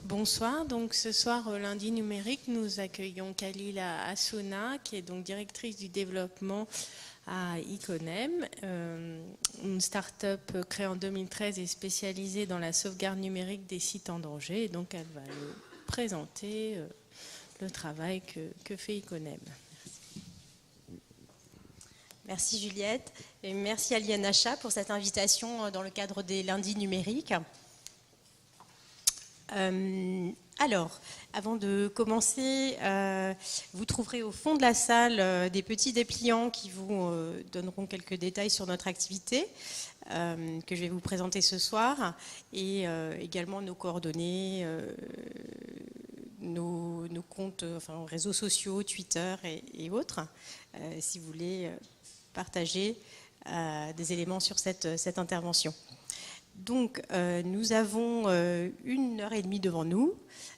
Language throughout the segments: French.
Bonsoir, donc ce soir au lundi numérique, nous accueillons Khalila Assouna, qui est donc directrice du développement à Iconem, une start-up créée en 2013 et spécialisée dans la sauvegarde numérique des sites en danger. Et donc elle va nous présenter le travail que fait Iconem. Merci Juliette, et merci à l'INHA pour cette invitation dans le cadre des lundis numériques. Alors, avant de commencer, vous trouverez au fond de la salle des petits dépliants qui vous donneront quelques détails sur notre activité que je vais vous présenter ce soir, et également nos coordonnées, nos comptes, enfin, réseaux sociaux, Twitter et autres, si vous voulez partager des éléments sur cette intervention. Donc, nous avons 1h30 devant nous,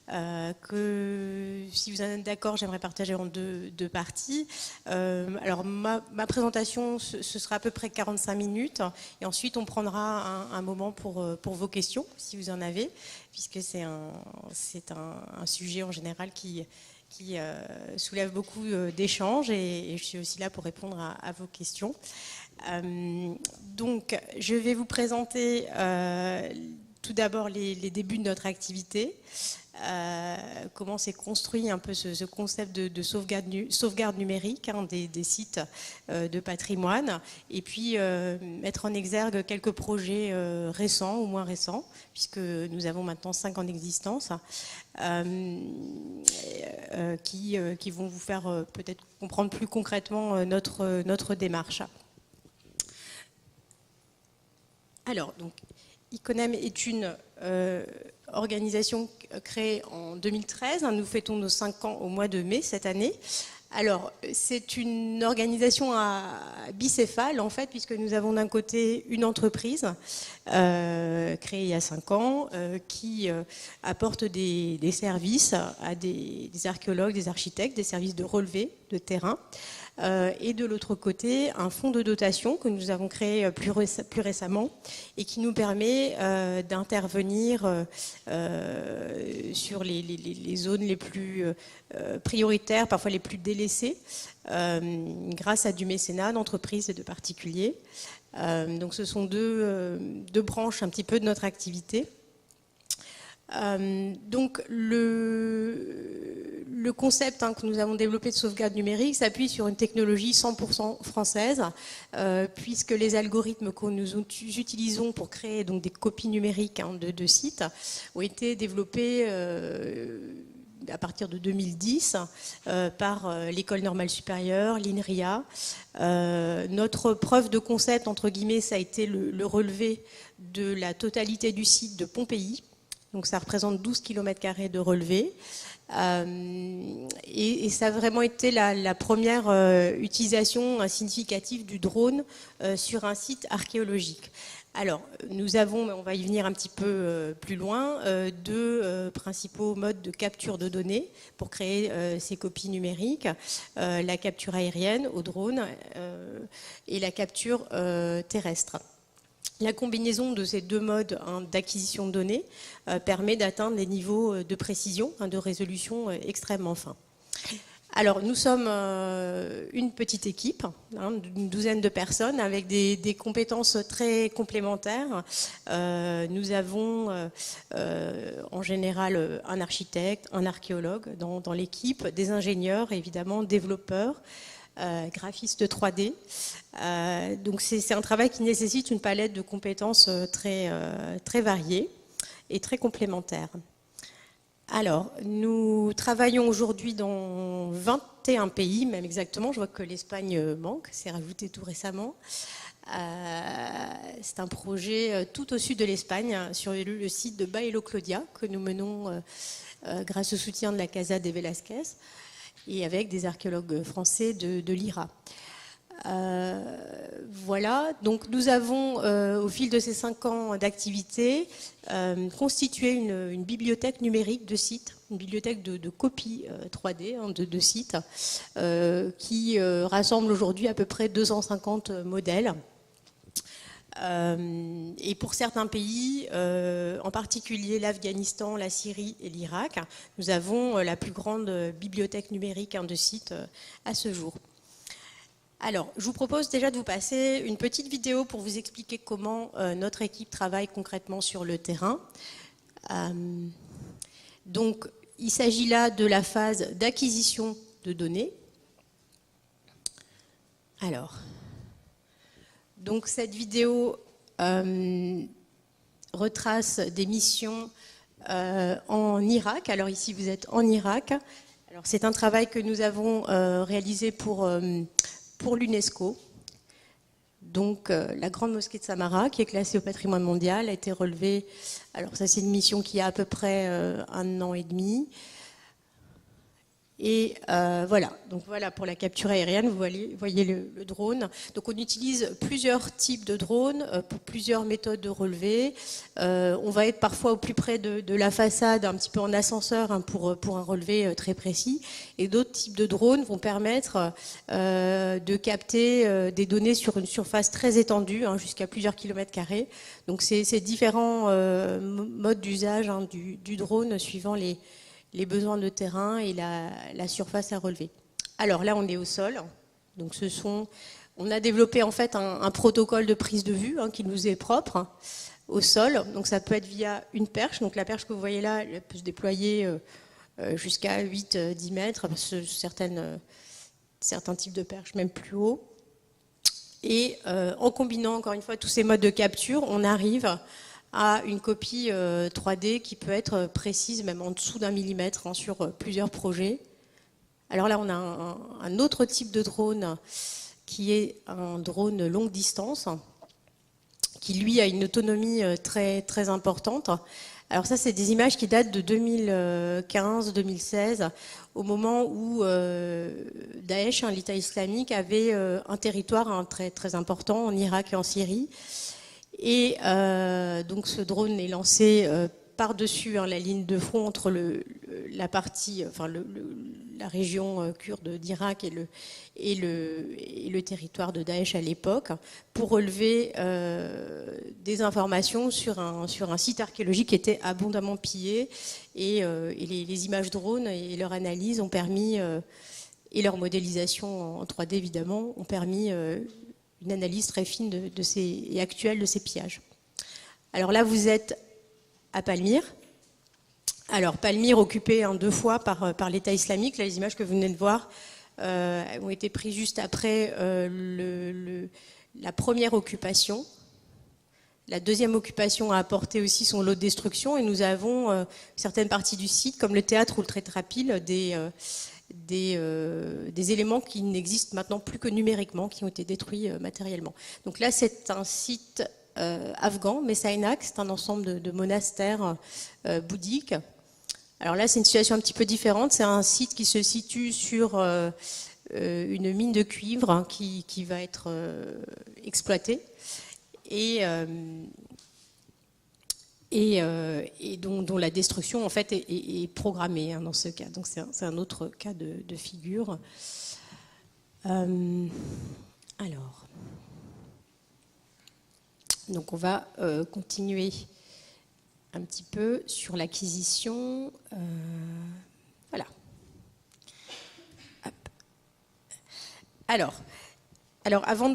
que, si vous êtes d'accord, j'aimerais partager en deux parties. Alors, ma présentation, ce sera à peu près 45 minutes, et ensuite on prendra un moment pour vos questions, si vous en avez, puisque c'est un sujet en général qui soulève beaucoup d'échanges, et je suis aussi là pour répondre à vos questions. Donc, je vais vous présenter tout d'abord les débuts de notre activité, comment s'est construit un peu ce concept de sauvegarde numérique des sites de patrimoine, et puis mettre en exergue quelques projets récents ou moins récents, puisque nous avons maintenant 5 ans d'existence, qui vont vous faire peut-être comprendre plus concrètement notre démarche. Alors, donc, Iconem est une organisation créée en 2013. Nous fêtons nos 5 ans au mois de mai cette année. Alors, c'est une organisation bicéphale, en fait, puisque nous avons d'un côté une entreprise créée il y a 5 ans qui apporte des services à des archéologues, des architectes, des services de relevé de terrain. Et de l'autre côté, un fonds de dotation que nous avons créé plus récemment et qui nous permet d'intervenir sur les zones les plus prioritaires, parfois les plus délaissées, grâce à du mécénat d'entreprises et de particuliers. Donc ce sont deux branches un petit peu de notre activité. Donc le concept que nous avons développé de sauvegarde numérique s'appuie sur une technologie 100% française, puisque les algorithmes que nous utilisons pour créer donc des copies numériques de sites ont été développés à partir de 2010 par l'École normale supérieure, l'INRIA. Notre preuve de concept, entre guillemets, ça a été le relevé de la totalité du site de Pompéi. Donc ça représente 12 km² de relevé. Et ça a vraiment été la première utilisation significative du drone sur un site archéologique. Alors, nous avons, on va y venir un petit peu plus loin, deux principaux modes de capture de données pour créer ces copies numériques. La capture aérienne au drone et la capture terrestre. La combinaison de ces deux modes d'acquisition de données permet d'atteindre des niveaux de précision, de résolution extrêmement fins. Alors, nous sommes une petite équipe, d'une douzaine de personnes, avec des compétences très complémentaires. Nous avons en général un architecte, un archéologue dans l'équipe, des ingénieurs, évidemment, développeurs, graphistes 3D. Donc c'est un travail qui nécessite une palette de compétences très variées et très complémentaires. Alors, nous travaillons aujourd'hui dans 21 pays, même exactement. Je vois que l'Espagne manque, c'est rajouté tout récemment. C'est un projet tout au sud de l'Espagne, sur le site de Baello Claudia, que nous menons grâce au soutien de la Casa de Velázquez et avec des archéologues français de l'IRA. Voilà, donc nous avons au fil de ces 5 ans d'activité constitué une bibliothèque numérique de sites, une bibliothèque de copies 3D de sites qui rassemble aujourd'hui à peu près 250 modèles. Et pour certains pays, en particulier l'Afghanistan, la Syrie et l'Irak, nous avons la plus grande bibliothèque numérique de sites à ce jour. Alors, je vous propose déjà de vous passer une petite vidéo pour vous expliquer comment notre équipe travaille concrètement sur le terrain. Donc, il s'agit là de la phase d'acquisition de données. Alors, donc cette vidéo retrace des missions en Irak. Alors ici, vous êtes en Irak. Alors, c'est un travail que nous avons réalisé pour l'UNESCO. Donc, la grande mosquée de Samarra, qui est classée au patrimoine mondial, a été relevée. Alors, ça, c'est une mission qui a à peu près 1 an et demi. Et voilà, donc voilà pour la capture aérienne, vous voyez le drone. Donc on utilise plusieurs types de drones pour plusieurs méthodes de relevé. On va être parfois au plus près de la façade, un petit peu en ascenseur pour un relevé très précis. Et d'autres types de drones vont permettre de capter des données sur une surface très étendue, jusqu'à plusieurs kilomètres carrés. Donc c'est différents modes d'usage du drone suivant les besoins de terrain et la surface à relever. Alors là, on est au sol. Donc on a développé en fait un protocole de prise de vue qui nous est propre au sol. Donc ça peut être via une perche. Donc la perche que vous voyez là, elle peut se déployer jusqu'à 8-10 mètres. Certains types de perches, même plus haut. Et en combinant encore une fois tous ces modes de capture, on arrive à une copie 3D qui peut être précise, même en dessous d'1 millimètre sur plusieurs projets. Alors là, on a un autre type de drone qui est un drone longue distance, qui lui a une autonomie très, très importante. Alors ça, c'est des images qui datent de 2015-2016, au moment où Daesh, l'État islamique, avait un territoire très, très important en Irak et en Syrie. Et donc ce drone est lancé par-dessus la ligne de front entre la région kurde d'Irak et le territoire de Daesh à l'époque, pour relever des informations sur un site archéologique qui était abondamment pillé. Et les images drones et leur analyse ont permis, et leur modélisation en 3D évidemment, ont permis une analyse très fine et actuelle de ces pillages. Alors là, vous êtes à Palmyre. Alors, Palmyre occupée 2 fois par l'État islamique. Là, les images que vous venez de voir ont été prises juste après la première occupation. La deuxième occupation a apporté aussi son lot de destruction, et nous avons certaines parties du site, comme le théâtre ou le Tétrapile, des éléments qui n'existent maintenant plus que numériquement, qui ont été détruits matériellement. Donc là, c'est un site afghan, Messainak, c'est un ensemble de monastères bouddhiques. Alors là, c'est une situation un petit peu différente. C'est un site qui se situe sur une mine de cuivre qui va être exploitée et dont la destruction en fait est programmée dans ce cas. Donc c'est un autre cas de figure. Alors, donc on va continuer un petit peu sur l'acquisition. Voilà. Hop. Alors, avant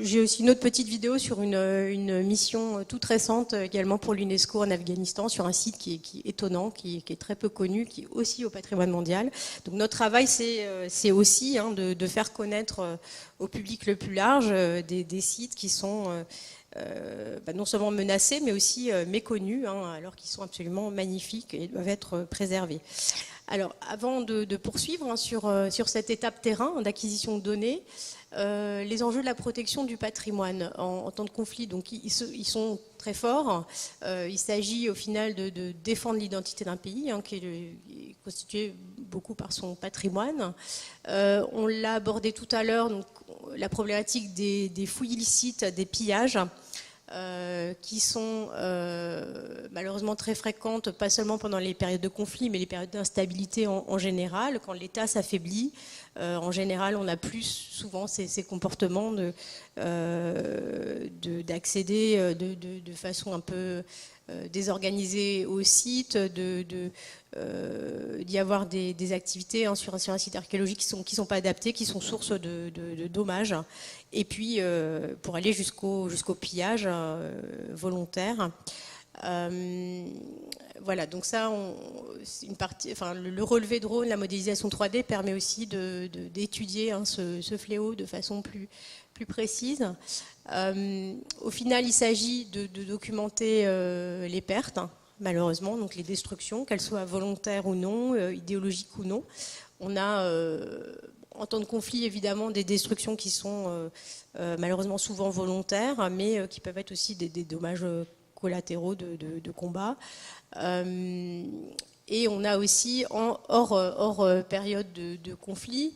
j'ai aussi une autre petite vidéo sur une mission toute récente également pour l'UNESCO en Afghanistan, sur un site qui est étonnant, qui est très peu connu, qui est aussi au patrimoine mondial. Donc notre travail, c'est aussi de faire connaître au public le plus large des sites qui sont non seulement menacés, mais aussi méconnus, alors qu'ils sont absolument magnifiques et doivent être préservés. Alors, avant de poursuivre sur cette étape terrain d'acquisition de données, les enjeux de la protection du patrimoine en temps de conflit, donc ils sont très forts. Il s'agit au final de défendre l'identité d'un pays, qui est constitué beaucoup par son patrimoine. On l'a abordé tout à l'heure, donc la problématique des fouilles illicites, des pillages, qui sont malheureusement très fréquentes, pas seulement pendant les périodes de conflit, mais les périodes d'instabilité en général. Quand l'État s'affaiblit, en général, on a plus souvent ces comportements d'accéder de façon un peu désorganisée au site, d'y avoir des activités sur un site archéologique qui sont pas adaptées, qui sont source de dommages, et puis pour aller jusqu'au pillage volontaire. Voilà, donc ça, une partie, enfin, le relevé drone, la modélisation 3D permet aussi d'étudier ce fléau de façon plus précise. Au final, il s'agit de documenter les pertes, malheureusement, donc les destructions, qu'elles soient volontaires ou non, idéologiques ou non. On a, en temps de conflit, évidemment, des destructions qui sont malheureusement souvent volontaires, mais qui peuvent être aussi des dommages collatéraux de combat. Et on a aussi, hors période de conflit,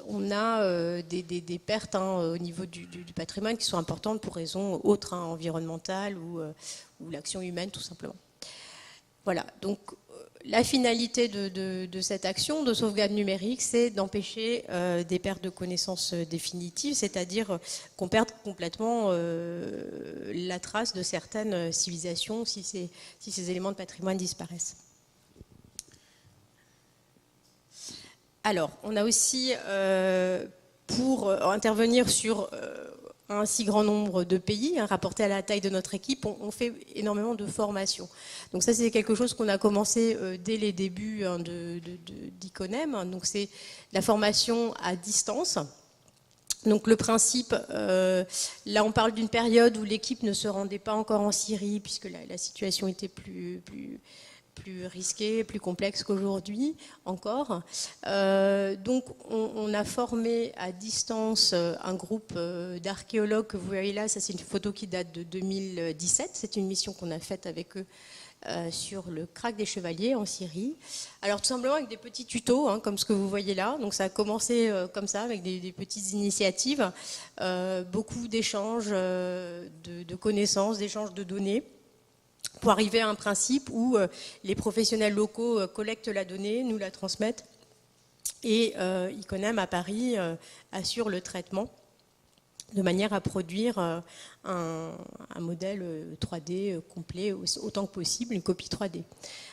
on a des pertes au niveau du patrimoine qui sont importantes pour raisons autres, environnementales ou l'action humaine tout simplement. Voilà, donc la finalité de cette action de sauvegarde numérique, c'est d'empêcher des pertes de connaissances définitives, c'est-à-dire qu'on perde complètement la trace de certaines civilisations si ces éléments de patrimoine disparaissent. Alors, on a aussi, pour intervenir sur un si grand nombre de pays, rapporté à la taille de notre équipe, on fait énormément de formations. Donc ça, c'est quelque chose qu'on a commencé dès les débuts d'ICONEM. Donc c'est la formation à distance. Donc le principe, là on parle d'une période où l'équipe ne se rendait pas encore en Syrie, puisque la situation était plus risqué, plus complexe qu'aujourd'hui encore. Donc on a formé à distance un groupe d'archéologues que vous voyez là. Ça, c'est une photo qui date de 2017. C'est une mission qu'on a faite avec eux sur le krach des Chevaliers en Syrie. Alors tout simplement avec des petits tutos, comme ce que vous voyez là. Donc ça a commencé comme ça, avec des petites initiatives, beaucoup d'échanges de connaissances, d'échanges de données, pour arriver à un principe où les professionnels locaux collectent la donnée, nous la transmettent, et ICONEM à Paris assure le traitement de manière à produire un modèle 3D complet autant que possible, une copie 3D.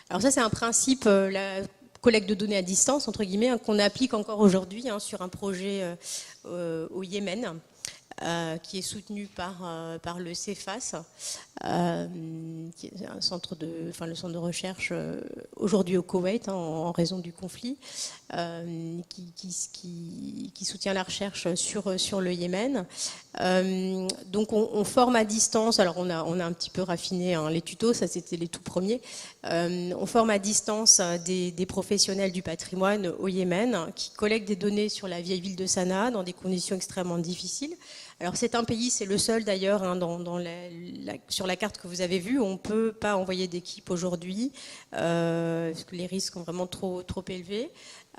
Alors ça, c'est un principe, la collecte de données à distance, entre guillemets, qu'on applique encore aujourd'hui sur un projet au Yémen, qui est soutenu par le CEFAS, qui est un centre le centre de recherche aujourd'hui au Koweït, en raison du conflit, qui soutient la recherche sur le Yémen. Donc on forme à distance. Alors on a un petit peu raffiné les tutos, ça c'était les tout premiers. On forme à distance des professionnels du patrimoine au Yémen qui collectent des données sur la vieille ville de Sanaa dans des conditions extrêmement difficiles. Alors c'est un pays, c'est le seul d'ailleurs sur la carte que vous avez vue, on ne peut pas envoyer d'équipe aujourd'hui parce que les risques sont vraiment trop élevés.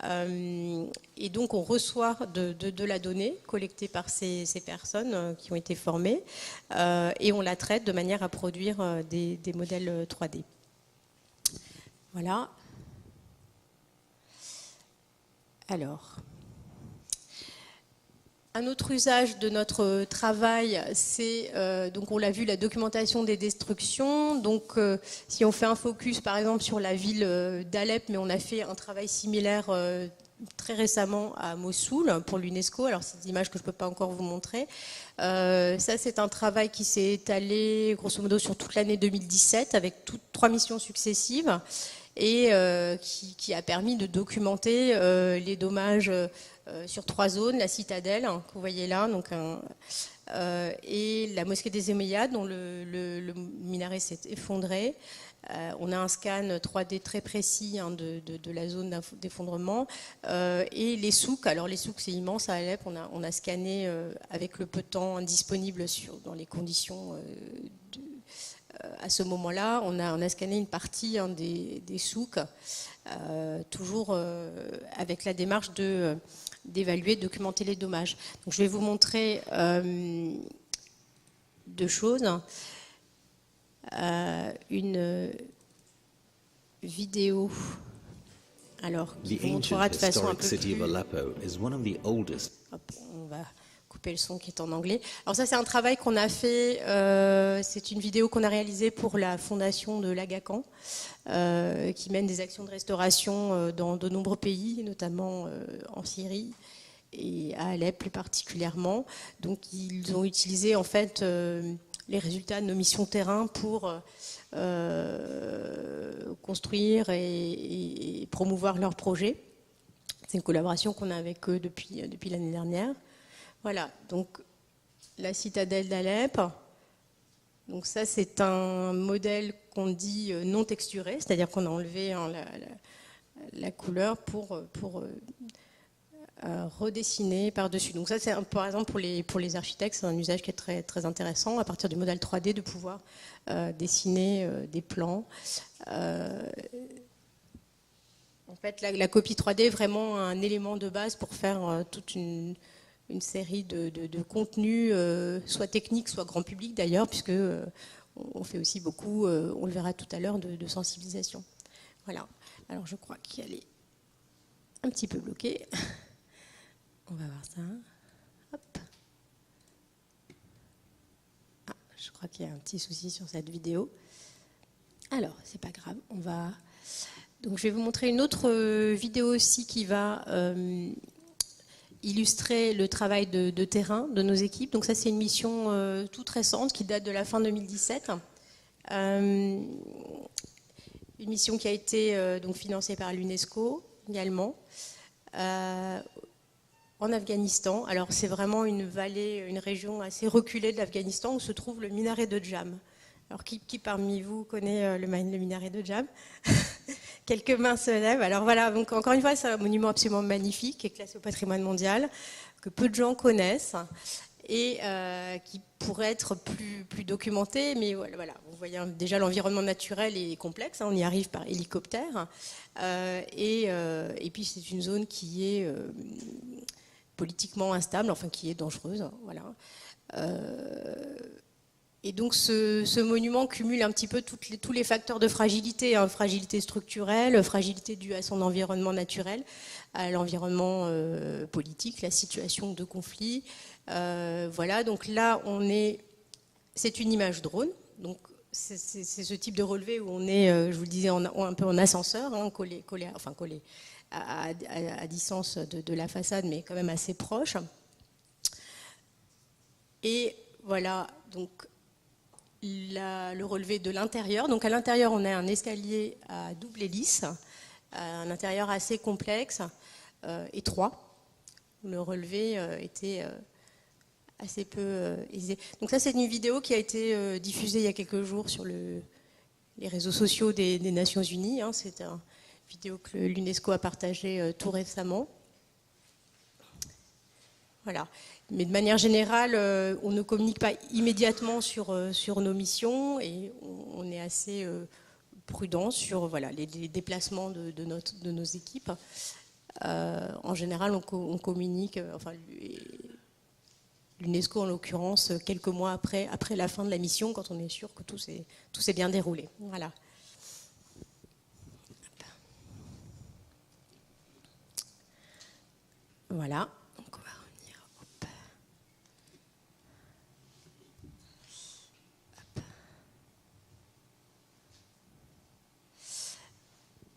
Et donc on reçoit de la donnée collectée par ces personnes qui ont été formées et on la traite de manière à produire des modèles 3D. Voilà. Alors... Un autre usage de notre travail, c'est, donc on l'a vu, la documentation des destructions. Donc si on fait un focus par exemple sur la ville d'Alep, mais on a fait un travail similaire très récemment à Mossoul pour l'UNESCO. Alors c'est des images que je ne peux pas encore vous montrer. Ça, c'est un travail qui s'est étalé grosso modo sur toute l'année 2017 avec 3 missions successives et qui a permis de documenter les dommages sur 3 zones, la citadelle que vous voyez là, donc et la mosquée des Omeyyades dont le minaret s'est effondré. On a un scan 3D très précis de la zone d'effondrement et les souks. Alors les souks, c'est immense à Alep. On a scanné avec le peu de temps disponible dans les conditions à ce moment-là. On a scanné une partie des souks, toujours avec la démarche d'évaluer, de documenter les dommages. Donc, je vais vous montrer 2 choses. une vidéo, alors, qui vous montrera de façon un peu plus... Hop, on va couper le son qui est en anglais. Alors ça, c'est un travail qu'on a fait, c'est une vidéo qu'on a réalisée pour la fondation de l'Agacan, qui mène des actions de restauration dans de nombreux pays, notamment en Syrie et à Alep plus particulièrement. Donc ils ont utilisé en fait les résultats de nos missions terrain pour construire et promouvoir leurs projets. C'est une collaboration qu'on a avec eux depuis l'année dernière. Voilà, donc la citadelle d'Alep. Donc ça, c'est un modèle qu'on dit non texturé, c'est-à-dire qu'on a enlevé la couleur pour redessiner par-dessus. Donc ça, c'est par exemple pour les architectes, c'est un usage qui est très, très intéressant, à partir du modèle 3D, de pouvoir dessiner des plans. En fait, la copie 3D est vraiment un élément de base pour faire toute une série de contenus, soit techniques, soit grand public d'ailleurs, puisque on fait aussi beaucoup, on le verra tout à l'heure, de sensibilisation. Voilà. Alors je crois qu'elle est un petit peu bloquée. On va voir ça. Hop. Ah, je crois qu'il y a un petit souci sur cette vidéo. Alors, c'est pas grave. Donc, je vais vous montrer une autre vidéo aussi qui va illustrer le travail de terrain de nos équipes. Donc, ça, c'est une mission toute récente qui date de la fin 2017. Une mission qui a été donc financée par l'UNESCO également. En Afghanistan. Alors c'est vraiment une vallée, une région assez reculée de l'Afghanistan où se trouve le minaret de Jam. Alors qui parmi vous connaît le minaret de Jam? Quelques mains se lèvent. Alors voilà, donc encore une fois, c'est un monument absolument magnifique qui est classé au patrimoine mondial, que peu de gens connaissent et qui pourrait être plus documenté. Mais voilà, vous voyez déjà l'environnement naturel est complexe, hein, on y arrive par hélicoptère. Et puis c'est une zone qui est politiquement instable, enfin qui est dangereuse, voilà. Et donc ce monument cumule un petit peu tous les facteurs de fragilité, hein, fragilité structurelle, fragilité due à son environnement naturel, à l'environnement politique, la situation de conflit. Voilà, donc là c'est une image drone, donc c'est ce type de relevé où on est, je vous le disais, un peu en ascenseur, hein, collé à distance de la façade, mais quand même assez proche. Et voilà, donc le relevé de l'intérieur. Donc à l'intérieur, on a un escalier à double hélice, un intérieur assez complexe, étroit. Le relevé était assez peu aisé. Donc ça, c'est une vidéo qui a été diffusée il y a quelques jours sur les réseaux sociaux des Nations Unies. Hein. C'est une vidéo que l'UNESCO a partagée tout récemment. Voilà. Mais de manière générale, on ne communique pas immédiatement sur nos missions et on est assez prudent sur les déplacements de nos équipes. En général, on communique, l'UNESCO en l'occurrence, quelques mois après la fin de la mission, quand on est sûr que tout s'est bien déroulé. Voilà. Voilà. Donc on va revenir. Hop. Hop.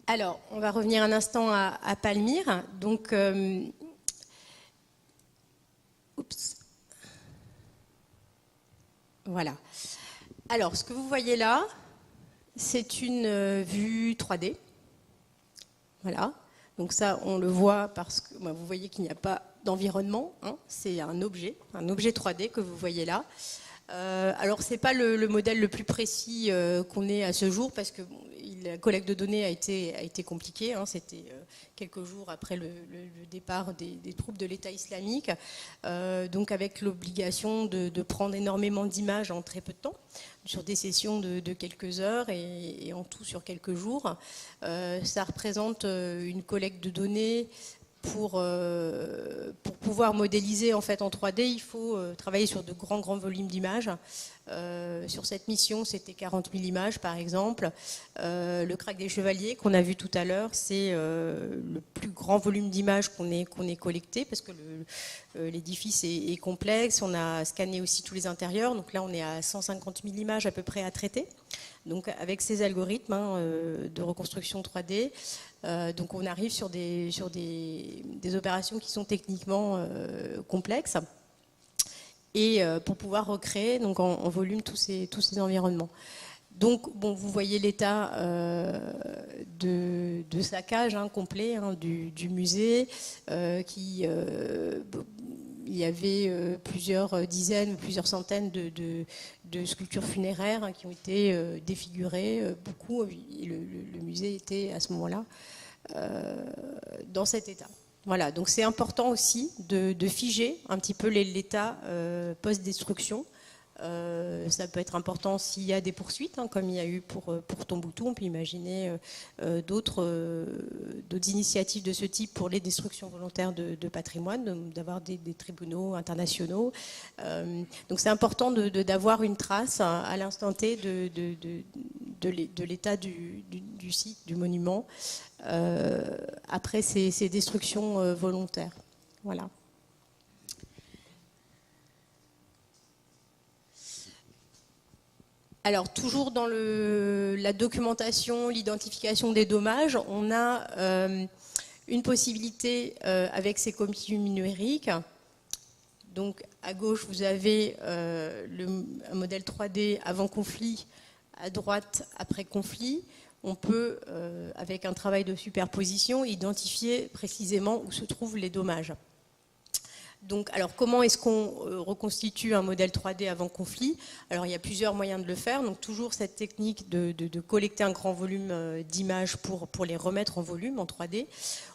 Alors, on va revenir un instant à Palmyre. Donc, voilà. Alors, ce que vous voyez là, c'est une vue 3D. Voilà. Donc ça, on le voit parce que vous voyez qu'il n'y a pas d'environnement. Hein, c'est un objet 3D que vous voyez là. Alors, ce n'est pas le modèle le plus précis qu'on ait à ce jour parce que la collecte de données a été compliquée. Hein, c'était quelques jours après le départ des troupes de l'État islamique. Donc, avec l'obligation de prendre énormément d'images en très peu de temps, sur des sessions de quelques heures et en tout sur quelques jours. Ça représente une collecte de données pour pouvoir modéliser en fait en 3D, il faut travailler sur de grands volumes d'images. Sur cette mission, c'était 40 000 images par exemple. Le Crac des Chevaliers qu'on a vu tout à l'heure, c'est le plus grand volume d'images qu'on ait collecté, parce que l'édifice est complexe. On a scanné aussi tous les intérieurs, donc là on est à 150 000 images à peu près à traiter. Donc avec ces algorithmes de reconstruction 3D, donc on arrive sur des opérations qui sont techniquement complexes, et pour pouvoir recréer donc en volume tous ces environnements. Donc bon, vous voyez l'état de saccage complet du musée, il y avait plusieurs dizaines, plusieurs centaines de sculptures funéraires qui ont été défigurées, beaucoup. Le musée était à ce moment-là dans cet état. Voilà, donc c'est important aussi de figer un petit peu l'état post-destruction. Ça peut être important s'il y a des poursuites, comme il y a eu pour Tombouctou. On peut imaginer d'autres initiatives de ce type pour les destructions volontaires de patrimoine, d'avoir des tribunaux internationaux. Donc c'est important d'avoir une trace à l'instant T de l'état du site, du monument, après ces destructions volontaires. Voilà. Alors, toujours dans la documentation, l'identification des dommages, on a une possibilité avec ces copies numériques. Donc, à gauche, vous avez un modèle 3D avant conflit, à droite, après conflit. On peut, avec un travail de superposition, identifier précisément où se trouvent les dommages. Donc, alors, comment est-ce qu'on reconstitue un modèle 3D avant conflit? Alors, il y a plusieurs moyens de le faire. Donc, toujours cette technique de collecter un grand volume d'images pour les remettre en volume, en 3D.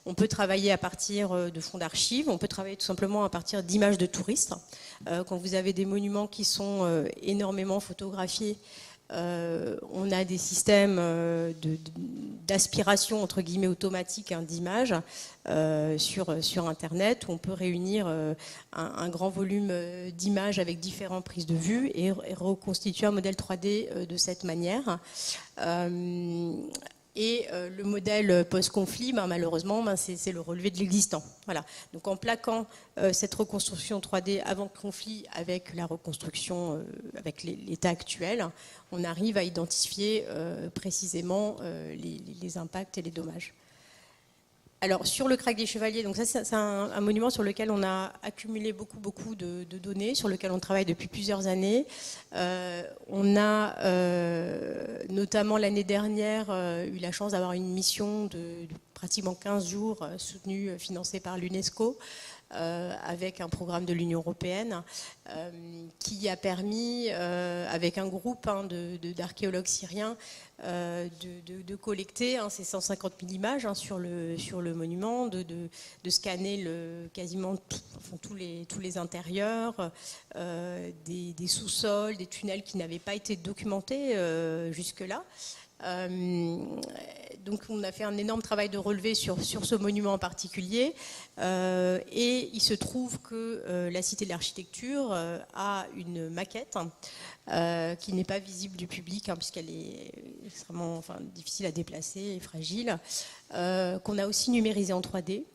On peut travailler à partir de fonds d'archives. On peut travailler tout simplement à partir d'images de touristes. Quand vous avez des monuments qui sont énormément photographiés, on a des systèmes d'aspiration entre guillemets automatique d'images sur Internet, où on peut réunir un grand volume d'images avec différentes prises de vue et reconstituer un modèle 3D de cette manière. Et le modèle post-conflit, malheureusement, c'est le relevé de l'existant. Voilà. Donc en plaquant cette reconstruction 3D avant le conflit avec la reconstruction, avec l'état actuel, on arrive à identifier précisément les impacts et les dommages. Alors sur le Crac des Chevaliers, donc ça c'est un monument sur lequel on a accumulé beaucoup de données, sur lequel on travaille depuis plusieurs années. On a notamment l'année dernière eu la chance d'avoir une mission de pratiquement 15 jours soutenue, financée par l'UNESCO, avec un programme de l'Union européenne qui a permis, avec un groupe d'archéologues syriens, de collecter ces 150 000 images sur le monument, de scanner quasiment tous les intérieurs, des sous-sols, des tunnels qui n'avaient pas été documentés jusque-là. Donc on a fait un énorme travail de relevé sur ce monument en particulier, et il se trouve que la Cité de l'Architecture a une maquette qui n'est pas visible du public, puisqu'elle est extrêmement difficile à déplacer et fragile, qu'on a aussi numérisée en 3D.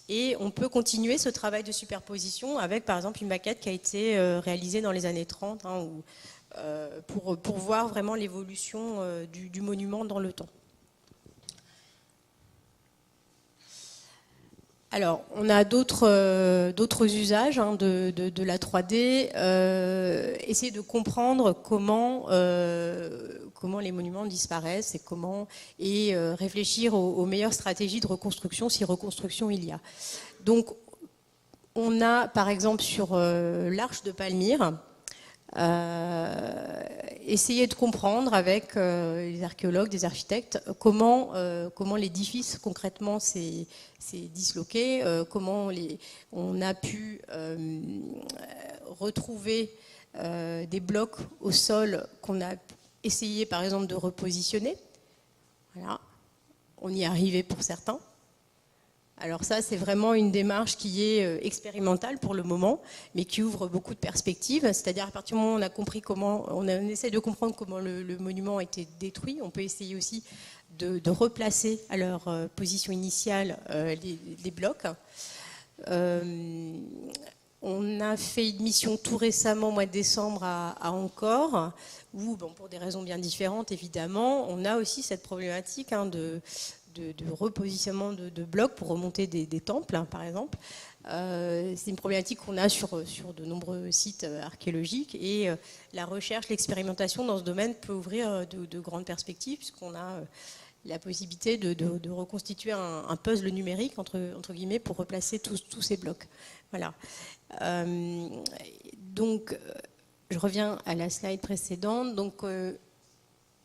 Et on peut continuer ce travail de superposition avec par exemple une maquette qui a été réalisée dans les années 30, pour voir vraiment l'évolution du monument dans le temps. Alors, on a d'autres usages de la 3D. Essayer de comprendre comment les monuments disparaissent et réfléchir aux meilleures stratégies de reconstruction, si reconstruction il y a. Donc, on a par exemple sur l'Arche de Palmyre, essayer de comprendre avec les archéologues, des architectes, comment l'édifice concrètement s'est disloqué, comment on a pu retrouver des blocs au sol qu'on a essayé par exemple de repositionner. Voilà. On y est arrivé pour certains. Alors ça, c'est vraiment une démarche qui est expérimentale pour le moment, mais qui ouvre beaucoup de perspectives. C'est-à-dire à partir du moment où on a compris comment, on essaie de comprendre comment le monument a été détruit, on peut essayer aussi de replacer à leur position initiale les blocs. On a fait une mission tout récemment, au mois de décembre, à Ankor, où, bon, pour des raisons bien différentes, évidemment, on a aussi cette problématique de repositionnement de blocs pour remonter des temples, hein, par exemple. C'est une problématique qu'on a sur de nombreux sites archéologiques, et la recherche, l'expérimentation dans ce domaine peut ouvrir de grandes perspectives, puisqu'on a la possibilité de reconstituer un puzzle numérique, entre guillemets, pour replacer tous ces blocs. Voilà. Donc, je reviens à la slide précédente. Donc,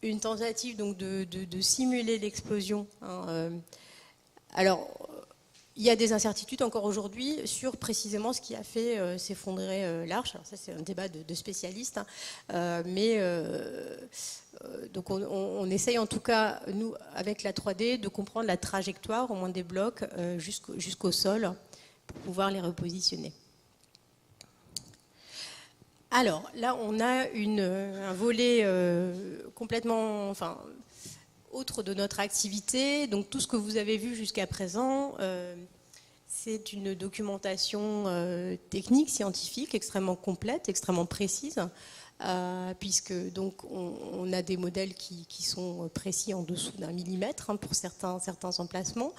une tentative donc, de simuler l'explosion. Hein, alors, il y a des incertitudes encore aujourd'hui sur précisément ce qui a fait s'effondrer l'arche. Alors ça, c'est un débat de spécialistes. Hein, donc on essaye en tout cas, nous, avec la 3D, de comprendre la trajectoire, au moins des blocs, jusqu'au sol, pour pouvoir les repositionner. Alors, là, on a un volet complètement... autre de notre activité. Donc tout ce que vous avez vu jusqu'à présent, c'est une documentation technique, scientifique, extrêmement complète, extrêmement précise, puisque donc on a des modèles qui sont précis en dessous d'1 millimètre, hein, pour certains emplacements.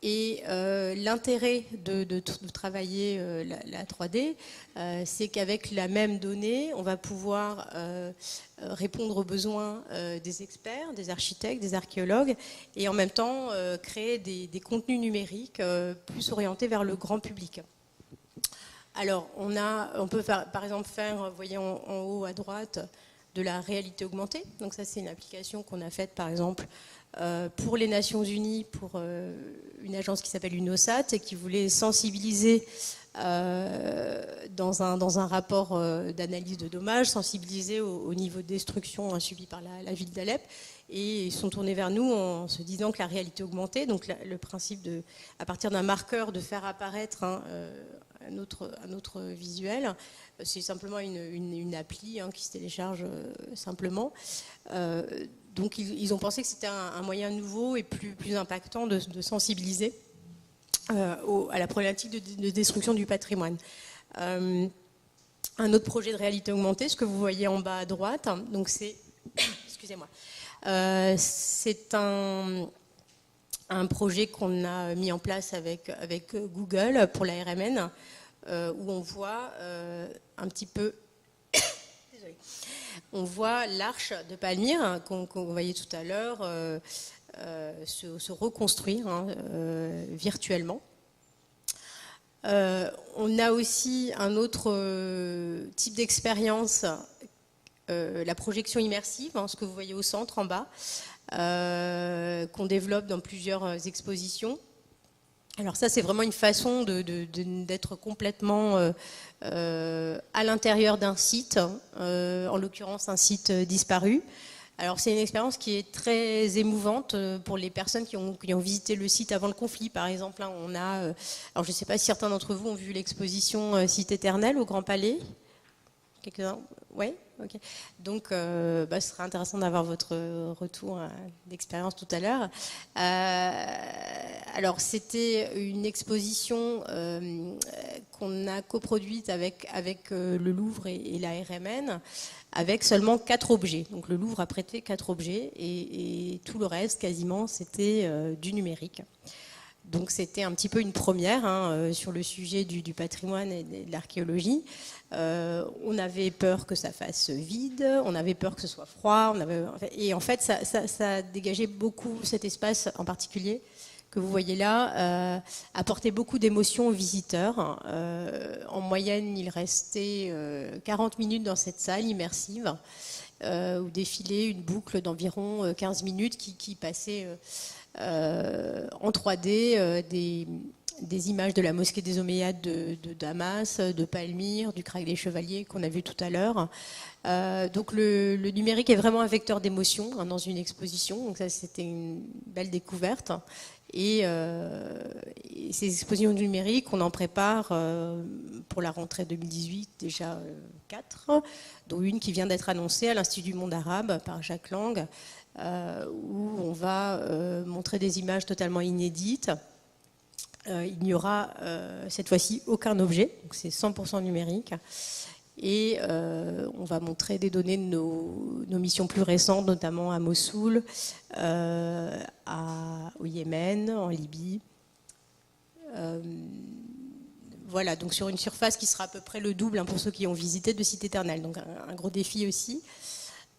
Et l'intérêt de travailler la 3D, c'est qu'avec la même donnée, on va pouvoir répondre aux besoins des experts, des architectes, des archéologues, et en même temps créer des contenus numériques plus orientés vers le grand public. Alors, on peut par exemple faire, vous voyez en haut à droite, de la réalité augmentée. Donc ça, c'est une application qu'on a faite, par exemple, pour les Nations Unies, pour une agence qui s'appelle UNOSAT, et qui voulait sensibiliser dans un rapport d'analyse de dommages, sensibiliser au niveau de destruction subi par la ville d'Alep. Et ils sont tournés vers nous en se disant que la réalité augmentée, donc le principe à partir d'un marqueur, de faire apparaître un autre visuel, c'est simplement une appli qui se télécharge simplement. Donc ils ont pensé que c'était un moyen nouveau et plus impactant de sensibiliser à la problématique de destruction du patrimoine. Un autre projet de réalité augmentée, ce que vous voyez en bas à droite, donc c'est excusez-moi, c'est un projet qu'on a mis en place avec Google pour la RMN, où on voit un petit peu désolé. On voit l'arche de Palmyre qu'on voyait tout à l'heure se reconstruire virtuellement. On a aussi un autre type d'expérience, la projection immersive, ce que vous voyez au centre en bas, qu'on développe dans plusieurs expositions. Alors ça, c'est vraiment une façon d'être complètement à l'intérieur d'un site, en l'occurrence un site disparu. Alors c'est une expérience qui est très émouvante pour les personnes qui ont visité le site avant le conflit, par exemple. On a, alors je ne sais pas si certains d'entre vous ont vu l'exposition Site éternel au Grand Palais. Quelques-uns? Oui, ok. Donc, ce serait intéressant d'avoir votre retour d'expérience tout à l'heure. Alors, c'était une exposition qu'on a coproduite avec le Louvre et la RMN, avec seulement 4 objets. Donc, le Louvre a prêté 4 objets et tout le reste, quasiment, c'était du numérique. Donc c'était un petit peu une première sur le sujet du patrimoine et de l'archéologie. On avait peur que ça fasse vide, on avait peur que ce soit froid, et en fait ça dégageait beaucoup, cet espace en particulier que vous voyez là, apportait beaucoup d'émotions aux visiteurs. En moyenne, il restait 40 minutes dans cette salle immersive, où défilait une boucle d'environ 15 minutes qui passait en 3D des images de la mosquée des Omeyyades de Damas, de Palmyre, du Krach des Chevaliers qu'on a vu tout à l'heure. Donc le numérique est vraiment un vecteur d'émotion hein, dans une exposition, donc ça c'était une belle découverte. Et ces expositions numériques, on en prépare pour la rentrée 2018 déjà 4, dont une qui vient d'être annoncée à l'Institut du monde arabe par Jacques Lang, où on va montrer des images totalement inédites. Il n'y aura cette fois-ci aucun objet, donc c'est 100% numérique. Et on va montrer des données de nos missions plus récentes, notamment à Mossoul, au Yémen, en Libye. Voilà, donc sur une surface qui sera à peu près le double hein, pour ceux qui ont visité de Site Éternel. Donc un gros défi aussi.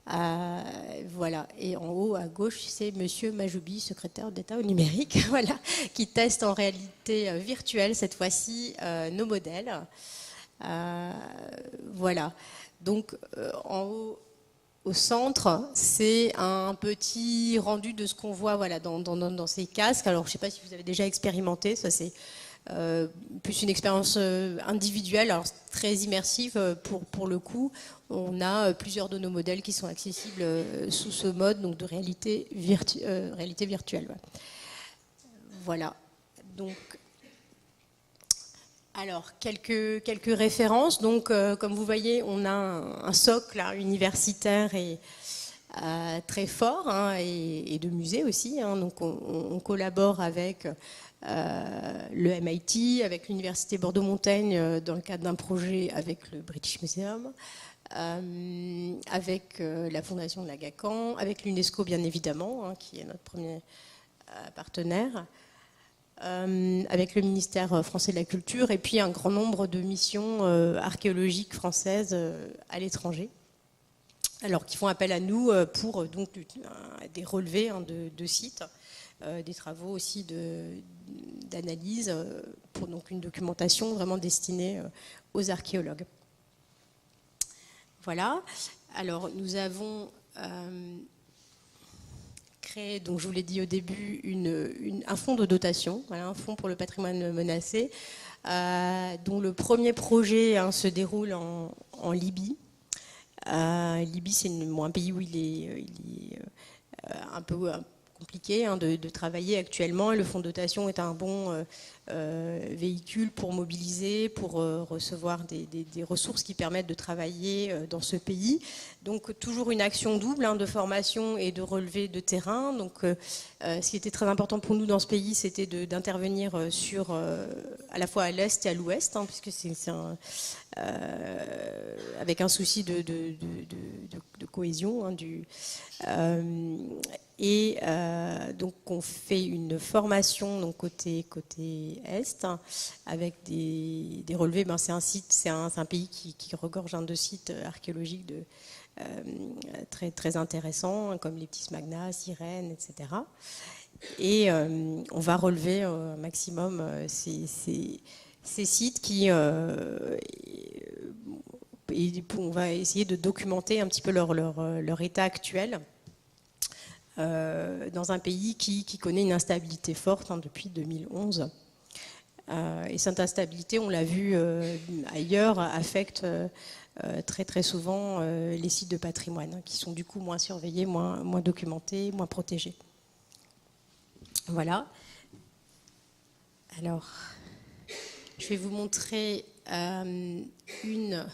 Voilà, et en haut à gauche, c'est Monsieur Majoubi, secrétaire d'État au numérique, voilà, qui teste en réalité virtuelle cette fois-ci nos modèles. Voilà, donc en haut au centre, c'est un petit rendu de ce qu'on voit voilà, dans ces casques. Alors je ne sais pas si vous avez déjà expérimenté, ça c'est plus une expérience individuelle, alors très immersive pour le coup. On a plusieurs de nos modèles qui sont accessibles sous ce mode donc de réalité virtuelle. Voilà, donc alors, quelques références. Donc, comme vous voyez, on a un socle là, universitaire et très fort hein, et de musée aussi. Hein. Donc, on collabore avec le MIT, avec l'Université Bordeaux-Montaigne dans le cadre d'un projet avec le British Museum, avec la Fondation de l'Agacan, avec l'UNESCO bien évidemment, hein, qui est notre premier partenaire. Avec le ministère français de la Culture et puis un grand nombre de missions archéologiques françaises à l'étranger. Alors qui font appel à nous pour donc des relevés hein, de sites, des travaux aussi d'analyse pour donc une documentation vraiment destinée aux archéologues. Voilà. Alors nous avons créé, donc je vous l'ai dit au début, un fonds de dotation, voilà, un fonds pour le patrimoine menacé, dont le premier projet hein, se déroule en Libye. Libye, c'est un pays où il est un peu compliqué hein, de travailler actuellement. Le fonds de dotation est un bon véhicule pour mobiliser, pour recevoir des ressources qui permettent de travailler dans ce pays. Donc toujours une action double hein, de formation et de relevé de terrain. Donc ce qui était très important pour nous dans ce pays, c'était d'intervenir à la fois à l'est et à l'ouest, hein, puisque c'est avec un souci de cohésion hein, donc on fait une formation donc côté est hein, avec des relevés. Ben, c'est un pays qui regorge de sites archéologiques très très intéressants hein, comme les petits Magna, Sirène, etc. Et on va relever un maximum ces sites qui et on va essayer de documenter un petit peu leur état actuel dans un pays qui connaît une instabilité forte hein, depuis 2011. Et cette instabilité, on l'a vu ailleurs, affecte très très souvent les sites de patrimoine, hein, qui sont du coup moins surveillés, moins documentés, moins protégés. Voilà. Alors, je vais vous montrer une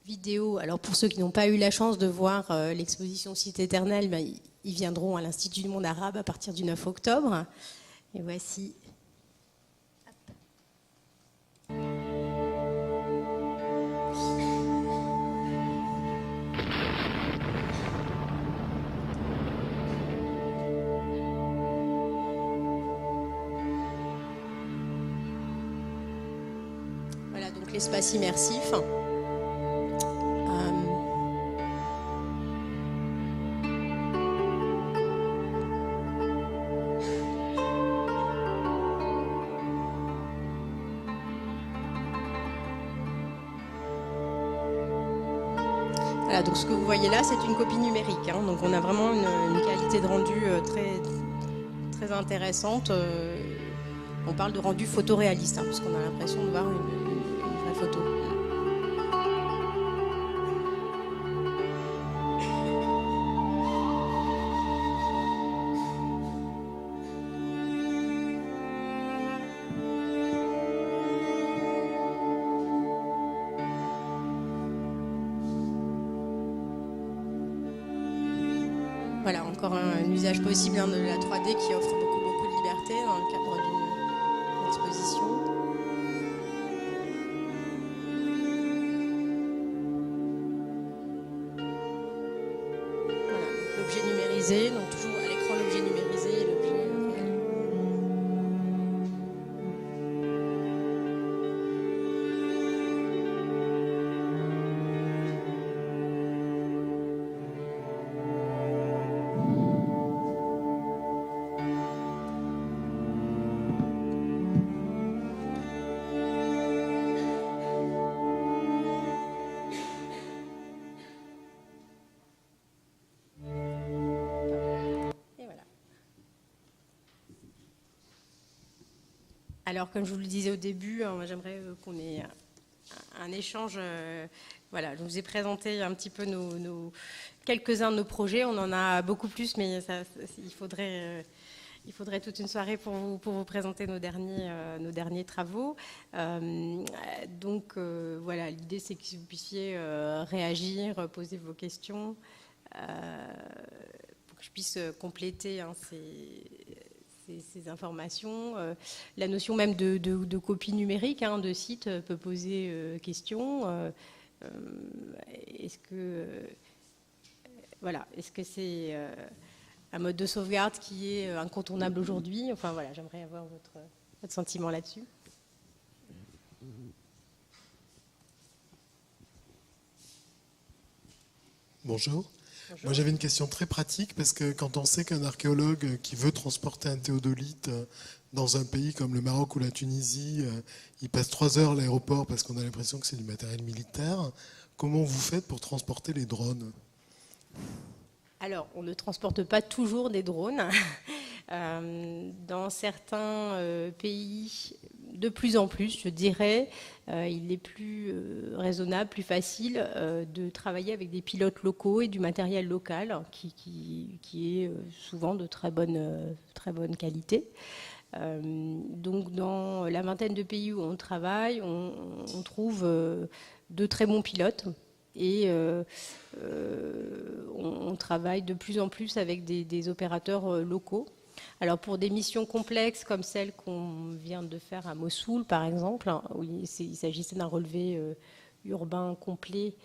vidéo. Alors pour ceux qui n'ont pas eu la chance de voir l'exposition Site Éternel, ben, ils viendront à l'Institut du monde arabe à partir du 9 octobre. Et voici. Voilà donc l'espace immersif. Voilà, donc ce que vous voyez là, c'est une copie numérique. Hein, donc on a vraiment une qualité de rendu très, très intéressante. On parle de rendu photoréaliste, parce qu'on a l'impression de voir une vraie photo. Voilà, encore un usage possible de la 3D qui offre beaucoup de liberté dans le cadre d'une exposition. Voilà, donc l'objet numérisé, donc toujours à l'écran l'objet numérisé et l'objet réel. Alors, comme je vous le disais au début, j'aimerais qu'on ait un échange. Voilà, je vous ai présenté un petit peu quelques-uns de nos projets. On en a beaucoup plus, mais il faudrait toute une soirée pour vous présenter nos derniers travaux. Donc, voilà, l'idée, c'est que vous puissiez réagir, poser vos questions, pour que je puisse compléter ces informations. La notion même de copie numérique de site peut poser question. Est-ce que c'est un mode de sauvegarde qui est incontournable aujourd'hui? Enfin voilà, j'aimerais avoir votre sentiment là-dessus. Bonjour. Moi, j'avais une question très pratique, parce que quand on sait qu'un archéologue qui veut transporter un théodolite dans un pays comme le Maroc ou la Tunisie, il passe 3 heures à l'aéroport parce qu'on a l'impression que c'est du matériel militaire, comment vous faites pour transporter les drones? Alors, on ne transporte pas toujours des drones. Dans certains pays, de plus en plus, je dirais, il est plus raisonnable, plus facile de travailler avec des pilotes locaux et du matériel local qui est souvent de très bonne qualité. Donc, dans la vingtaine de pays où on travaille, on trouve de très bons pilotes. Et on travaille de plus en plus avec des opérateurs locaux. Alors pour des missions complexes comme celle qu'on vient de faire à Mossoul, par exemple, où il s'agissait d'un relevé urbain complet,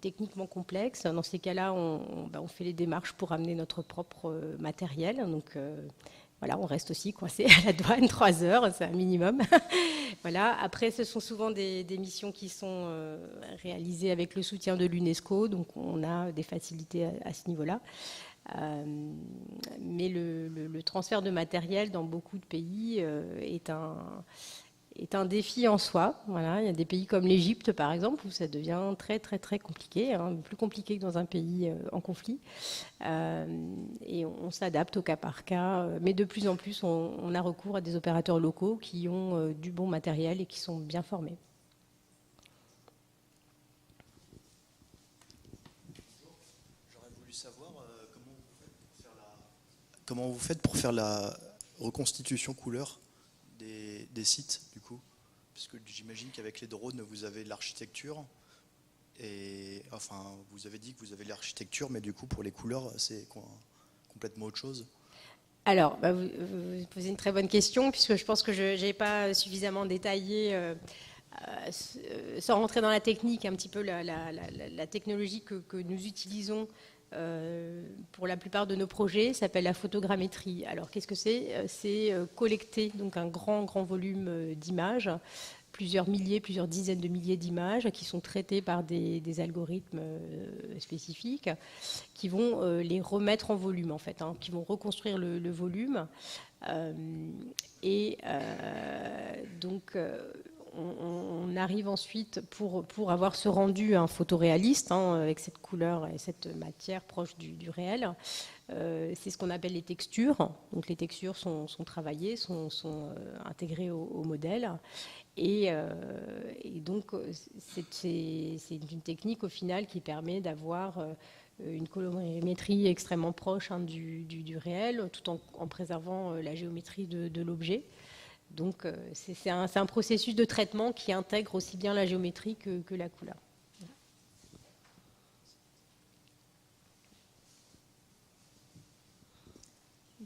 techniquement complexe, dans ces cas-là, on fait les démarches pour amener notre propre matériel. Donc voilà, on reste aussi coincé à la douane 3 heures, c'est un minimum. Voilà. Après, ce sont souvent des missions qui sont réalisées avec le soutien de l'UNESCO, donc on a des facilités à ce niveau-là. Mais le transfert de matériel dans beaucoup de pays est un défi en soi. Voilà. Il y a des pays comme l'Égypte, par exemple, où ça devient très, très, très compliqué, plus compliqué que dans un pays en conflit. Et on s'adapte au cas par cas. Mais de plus en plus, on a recours à des opérateurs locaux qui ont du bon matériel et qui sont bien formés. J'aurais voulu savoir comment vous faites pour faire la reconstitution couleur des sites, du coup, parce que j'imagine qu'avec les drones, vous avez l'architecture, et enfin, vous avez dit que vous avez l'architecture, mais du coup, pour les couleurs, c'est complètement autre chose. Alors, vous posez une très bonne question, puisque je pense que je n'ai pas suffisamment détaillé, sans rentrer dans la technique, un petit peu la technologie que nous utilisons pour la plupart de nos projets, s'appelle la photogrammétrie. Alors, qu'est-ce que c'est? C'est collecter donc un grand volume d'images, plusieurs dizaines de milliers d'images qui sont traitées par des algorithmes spécifiques qui vont les remettre en volume, en fait, qui vont reconstruire le volume. Donc, on arrive ensuite pour avoir ce rendu photoréaliste, avec cette couleur et cette matière proche du réel. C'est ce qu'on appelle les textures. Donc les textures sont travaillées, sont intégrées au modèle. Et donc c'est une technique au final qui permet d'avoir une colorimétrie extrêmement proche du réel, tout en préservant la géométrie de l'objet. Donc c'est un processus de traitement qui intègre aussi bien la géométrie que la couleur.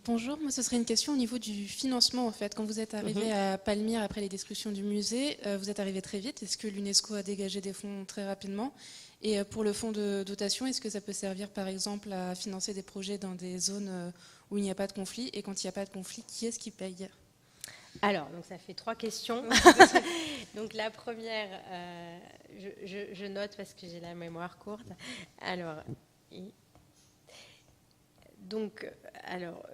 Bonjour, moi ce serait une question au niveau du financement en fait. Quand vous êtes arrivé à Palmyre après les discussions du musée, vous êtes arrivé très vite. Est-ce que l'UNESCO a dégagé des fonds très rapidement? Et pour le fonds de dotation, est-ce que ça peut servir par exemple à financer des projets dans des zones où il n'y a pas de conflit? Et quand il n'y a pas de conflit, qui est-ce qui paye? Alors, donc ça fait 3 questions. Donc la première, je note parce que j'ai la mémoire courte. Alors,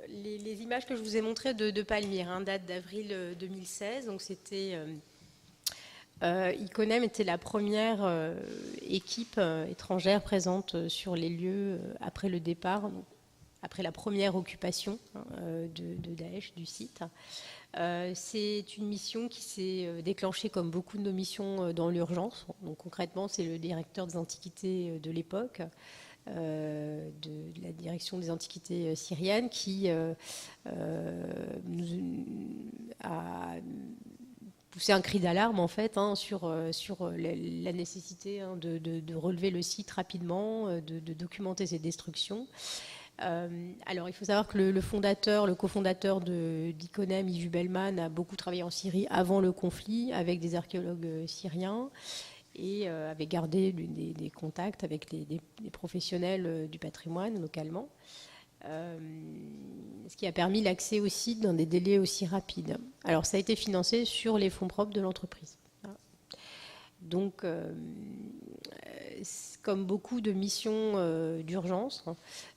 les images que je vous ai montrées de Palmyre datent d'avril 2016. Donc c'était ICONEM était la première équipe étrangère présente sur les lieux après le départ, après la première occupation de Daesh du site. C'est une mission qui s'est déclenchée comme beaucoup de nos missions dans l'urgence. Donc concrètement, c'est le directeur des Antiquités de l'époque, de la direction des Antiquités syriennes, qui a poussé un cri d'alarme en fait sur la nécessité de relever le site rapidement, de documenter ces destructions. Alors, il faut savoir que le cofondateur d'ICONEM, Yves Bellman, a beaucoup travaillé en Syrie avant le conflit avec des archéologues syriens et avait gardé des contacts avec des professionnels du patrimoine localement, ce qui a permis l'accès au site dans des délais aussi rapides. Alors, ça a été financé sur les fonds propres de l'entreprise. Donc, comme beaucoup de missions d'urgence,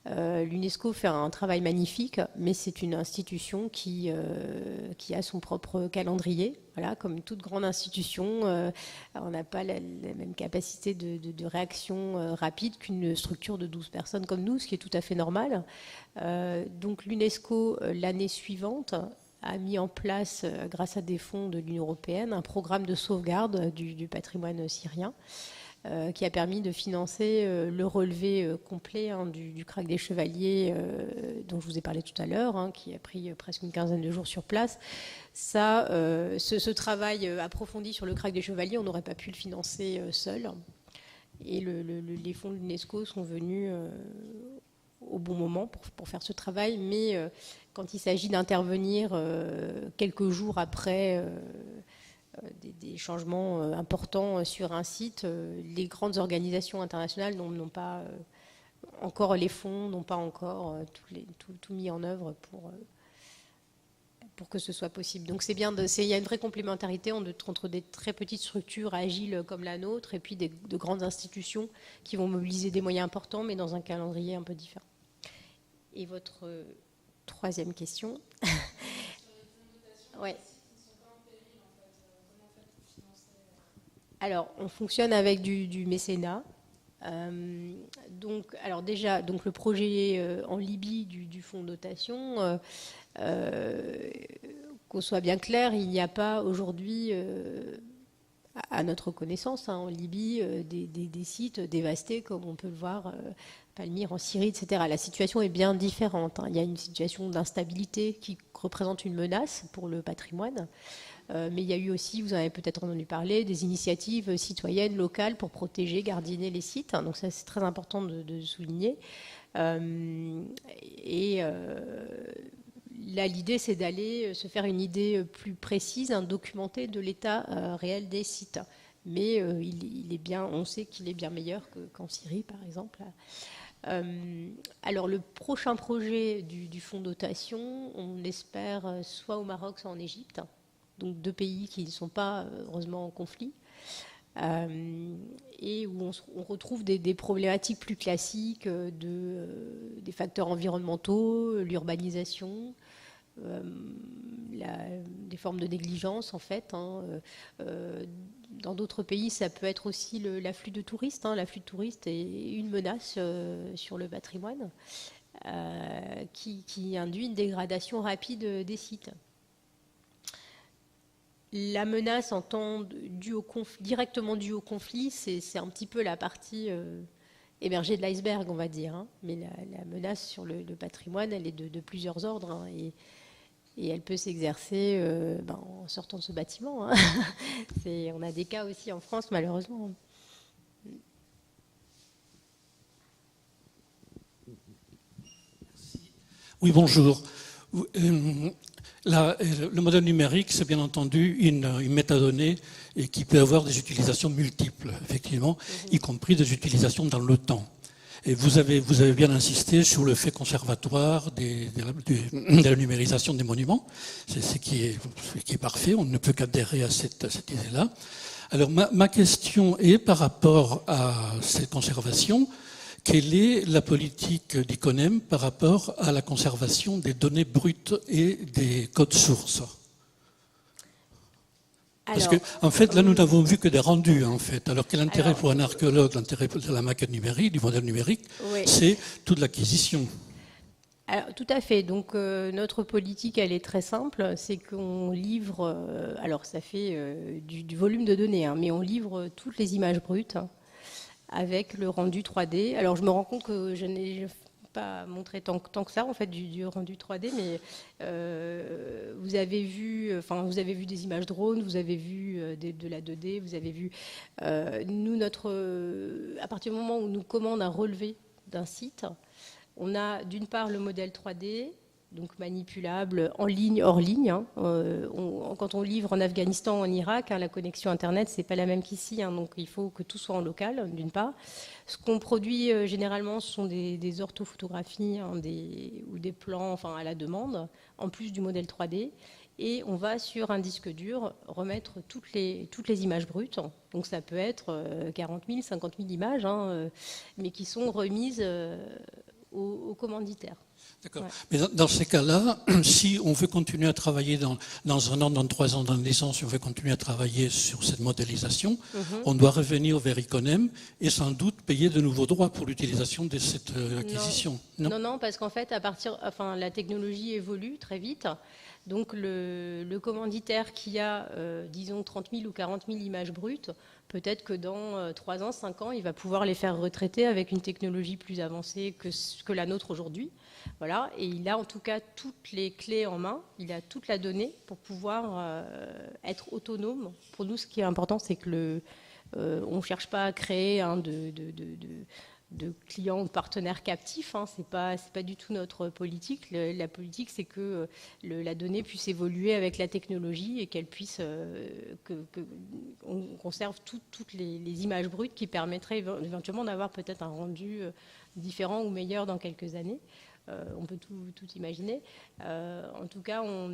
l'UNESCO fait un travail magnifique, mais c'est une institution qui a son propre calendrier. Voilà, comme toute grande institution, on n'a pas la même capacité de réaction rapide qu'une structure de 12 personnes comme nous, ce qui est tout à fait normal. Donc l'UNESCO, l'année suivante, a mis en place, grâce à des fonds de l'Union européenne, un programme de sauvegarde du patrimoine syrien qui a permis de financer le relevé complet du Krach des Chevaliers dont je vous ai parlé tout à l'heure, qui a pris presque une quinzaine de jours sur place. Ce travail approfondi sur le Krach des Chevaliers, on n'aurait pas pu le financer seul. Et les fonds de l'UNESCO sont venus au bon moment pour faire ce travail, mais quand il s'agit d'intervenir quelques jours après des changements importants sur un site, les grandes organisations internationales n'ont pas encore les fonds, n'ont pas encore tout mis en œuvre pour que ce soit possible. Donc c'est bien, il y a une vraie complémentarité entre des très petites structures agiles comme la nôtre et puis de grandes institutions qui vont mobiliser des moyens importants, mais dans un calendrier un peu différent. Et votre troisième question. Ouais. Alors, on fonctionne avec du mécénat. Donc le projet en Libye du fonds de dotation, qu'on soit bien clair, il n'y a pas aujourd'hui, à notre connaissance, en Libye, des sites dévastés comme on peut le voir Palmyre en Syrie, etc. La situation est bien différente. Il y a une situation d'instabilité qui représente une menace pour le patrimoine. Mais il y a eu aussi, vous en avez peut-être entendu parler, des initiatives citoyennes locales pour protéger, gardiner les sites. Donc ça, c'est très important de souligner. Là, l'idée, c'est d'aller se faire une idée plus précise, documentée de l'état réel des sites. Mais il est bien, on sait qu'il est bien meilleur qu'en Syrie, par exemple. Alors, le prochain projet du fonds de dotation, on espère soit au Maroc, soit en Égypte. Donc 2 pays qui ne sont pas heureusement en conflit, et où on retrouve des problématiques plus classiques des facteurs environnementaux, l'urbanisation, des formes de négligence en fait. Dans d'autres pays, ça peut être aussi l'afflux de touristes. L'afflux de touristes est une menace sur le patrimoine qui induit une dégradation rapide des sites. La menace en temps directement due au conflit, c'est un petit peu la partie émergée de l'iceberg, on va dire. Mais la menace sur le patrimoine, elle est de plusieurs ordres. Et elle peut s'exercer en sortant de ce bâtiment. On a des cas aussi en France, malheureusement. Oui, bonjour. Le modèle numérique, c'est bien entendu une métadonnée et qui peut avoir des utilisations multiples, effectivement, y compris des utilisations dans le temps. Et vous avez bien insisté sur le fait conservatoire de la numérisation des monuments, c'est ce qui est parfait, on ne peut qu'adhérer à cette idée-là. Alors ma question est par rapport à cette conservation, quelle est la politique d'ICONEM par rapport à la conservation des données brutes et des codes sources ? Parce qu'en fait, là, nous n'avons vu que des rendus, en fait. Alors, quel intérêt pour un archéologue, l'intérêt de la maquette numérique, du modèle numérique, c'est toute l'acquisition. Alors, tout à fait. Donc, notre politique, elle est très simple. C'est qu'on livre, alors ça fait du volume de données, mais on livre toutes les images brutes avec le rendu 3D. Alors, je me rends compte que je n'ai pas montré tant que ça, en fait, du rendu 3D, mais vous avez vu des images drones, vous avez vu de la 2D, vous avez vu... nous, à partir du moment où nous commande un relevé d'un site, on a d'une part le modèle 3D, donc manipulable en ligne, hors ligne. Quand on livre en Afghanistan, en Irak, la connexion Internet, c'est pas la même qu'ici, donc il faut que tout soit en local, d'une part. Ce qu'on produit généralement, ce sont des orthophotographies ou des plans à la demande, en plus du modèle 3D. Et on va sur un disque dur remettre toutes les images brutes. Donc ça peut être 40 000, 50 000 images, mais qui sont remises aux commanditaires. D'accord. Ouais. Mais dans ces cas-là, si on veut continuer à travailler dans un an, dans 3 ans, dans le licence, si on veut continuer à travailler sur cette modélisation, on doit revenir vers ICONEM et sans doute payer de nouveaux droits pour l'utilisation de cette acquisition. Non, parce qu'en fait, la technologie évolue très vite. Donc le commanditaire qui a, disons, 30 000 ou 40 000 images brutes, peut-être que dans 3 ans, 5 ans, il va pouvoir les faire retraiter avec une technologie plus avancée que la nôtre aujourd'hui. Voilà. Et il a en tout cas toutes les clés en main, il a toute la donnée pour pouvoir être autonome. Pour nous, ce qui est important, c'est que on ne cherche pas à créer de clients ou de partenaires captifs. C'est pas du tout notre politique. La politique, c'est que la donnée puisse évoluer avec la technologie et qu'elle puisse qu'on conserve toutes les images brutes qui permettraient éventuellement d'avoir peut-être un rendu différent ou meilleur dans quelques années. On peut tout imaginer. En tout cas, on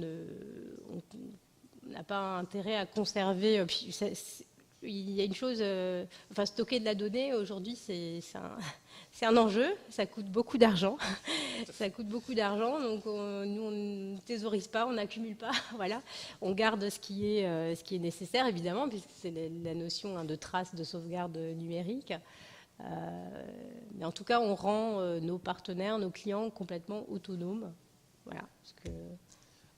n'a pas intérêt à conserver. Il y a une chose, stocker de la donnée aujourd'hui, c'est un enjeu. Ça coûte beaucoup d'argent. Donc nous, on ne thésaurise pas, on n'accumule pas. Voilà, on garde ce qui est nécessaire, évidemment, puisque c'est la notion de trace de sauvegarde numérique. Mais en tout cas, on rend nos partenaires, nos clients complètement autonomes. Voilà.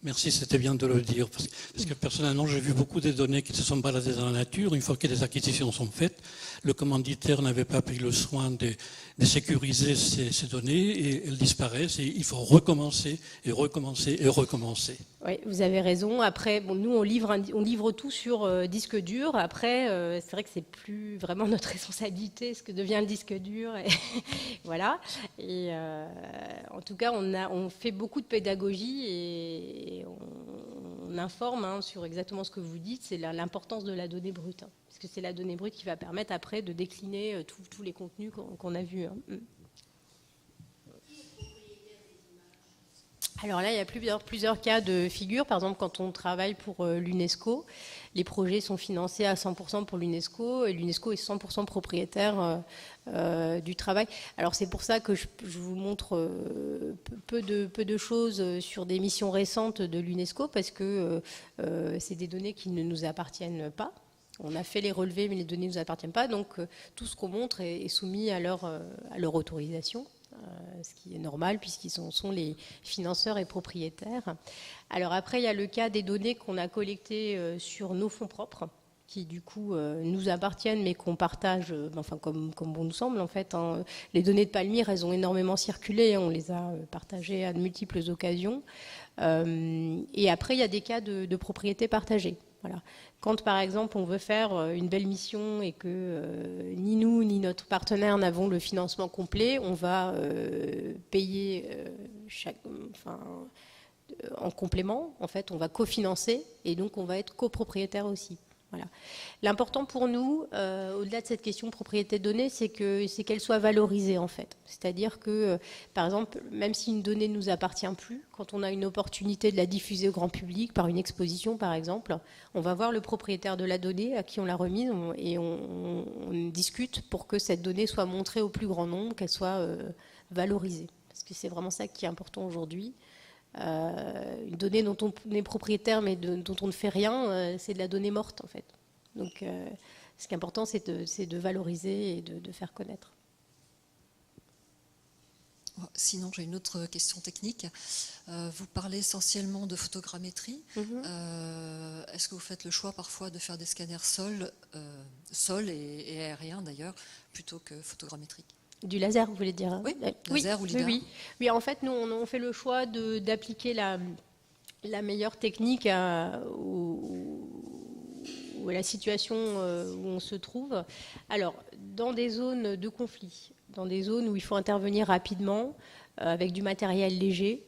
Merci, c'était bien de le dire. Parce que personnellement, j'ai vu beaucoup de données qui se sont baladées dans la nature. Une fois que les acquisitions sont faites, le commanditaire n'avait pas pris le soin de sécuriser ces données et elles disparaissent. Et il faut recommencer et recommencer et recommencer. Oui, vous avez raison. Après, nous, on livre tout sur disque dur. Après, c'est vrai que c'est plus vraiment notre responsabilité, ce que devient le disque dur. Et voilà. Et en tout cas, on fait beaucoup de pédagogie et on informe sur exactement ce que vous dites. C'est l'importance de la donnée brute, parce que c'est la donnée brute qui va permettre après de décliner tous les contenus qu'on a vus. Alors là, il y a plusieurs cas de figure. Par exemple, quand on travaille pour l'UNESCO, les projets sont financés à 100% pour l'UNESCO et l'UNESCO est 100% propriétaire du travail. Alors c'est pour ça que je vous montre peu de choses sur des missions récentes de l'UNESCO parce que c'est des données qui ne nous appartiennent pas. On a fait les relevés, mais les données ne nous appartiennent pas. Donc tout ce qu'on montre est soumis à leur autorisation. Ce qui est normal puisqu'ils sont les financeurs et propriétaires. Alors après, il y a le cas des données qu'on a collectées sur nos fonds propres, qui du coup nous appartiennent mais qu'on partage, enfin comme bon nous semble en fait. Hein. Les données de Palmyre, elles ont énormément circulé, on les a partagées à de multiples occasions. Et après, il y a des cas de propriété partagée. Voilà. Quand, par exemple, on veut faire une belle mission et que ni nous ni notre partenaire n'avons le financement complet, on va payer en complément. En fait, on va cofinancer et donc on va être copropriétaire aussi. Voilà. L'important pour nous, au-delà de cette question de propriété de données, c'est qu'elle soit valorisée en fait. C'est-à-dire que, par exemple, même si une donnée ne nous appartient plus, quand on a une opportunité de la diffuser au grand public, par une exposition par exemple, on va voir le propriétaire de la donnée à qui on l'a remise et on discute pour que cette donnée soit montrée au plus grand nombre, qu'elle soit valorisée. Parce que c'est vraiment ça qui est important aujourd'hui. Une donnée dont on est propriétaire mais dont on ne fait rien, c'est de la donnée morte en fait. Donc ce qui est important c'est de valoriser et de faire connaître. Sinon j'ai une autre question technique. Vous parlez essentiellement de photogrammétrie. Est-ce que vous faites le choix parfois de faire des scanners sol et aériens d'ailleurs plutôt que photogrammétriques? Du laser, vous voulez dire hein? Oui, laser ou LIDAR. Oui, en fait, nous, on fait le choix d'appliquer la meilleure technique à la situation où on se trouve. Alors, dans des zones de conflit, dans des zones où il faut intervenir rapidement, avec du matériel léger,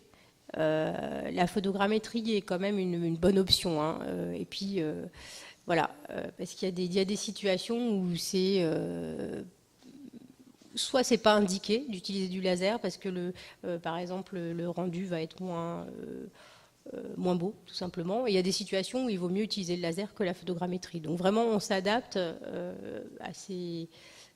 la photogrammétrie est quand même une bonne option. Hein. Et puis, voilà, parce qu'il y a des situations où c'est... soit c'est pas indiqué d'utiliser du laser parce que par exemple le rendu va être moins beau tout simplement. Et il y a des situations où il vaut mieux utiliser le laser que la photogrammétrie. Donc vraiment on s'adapte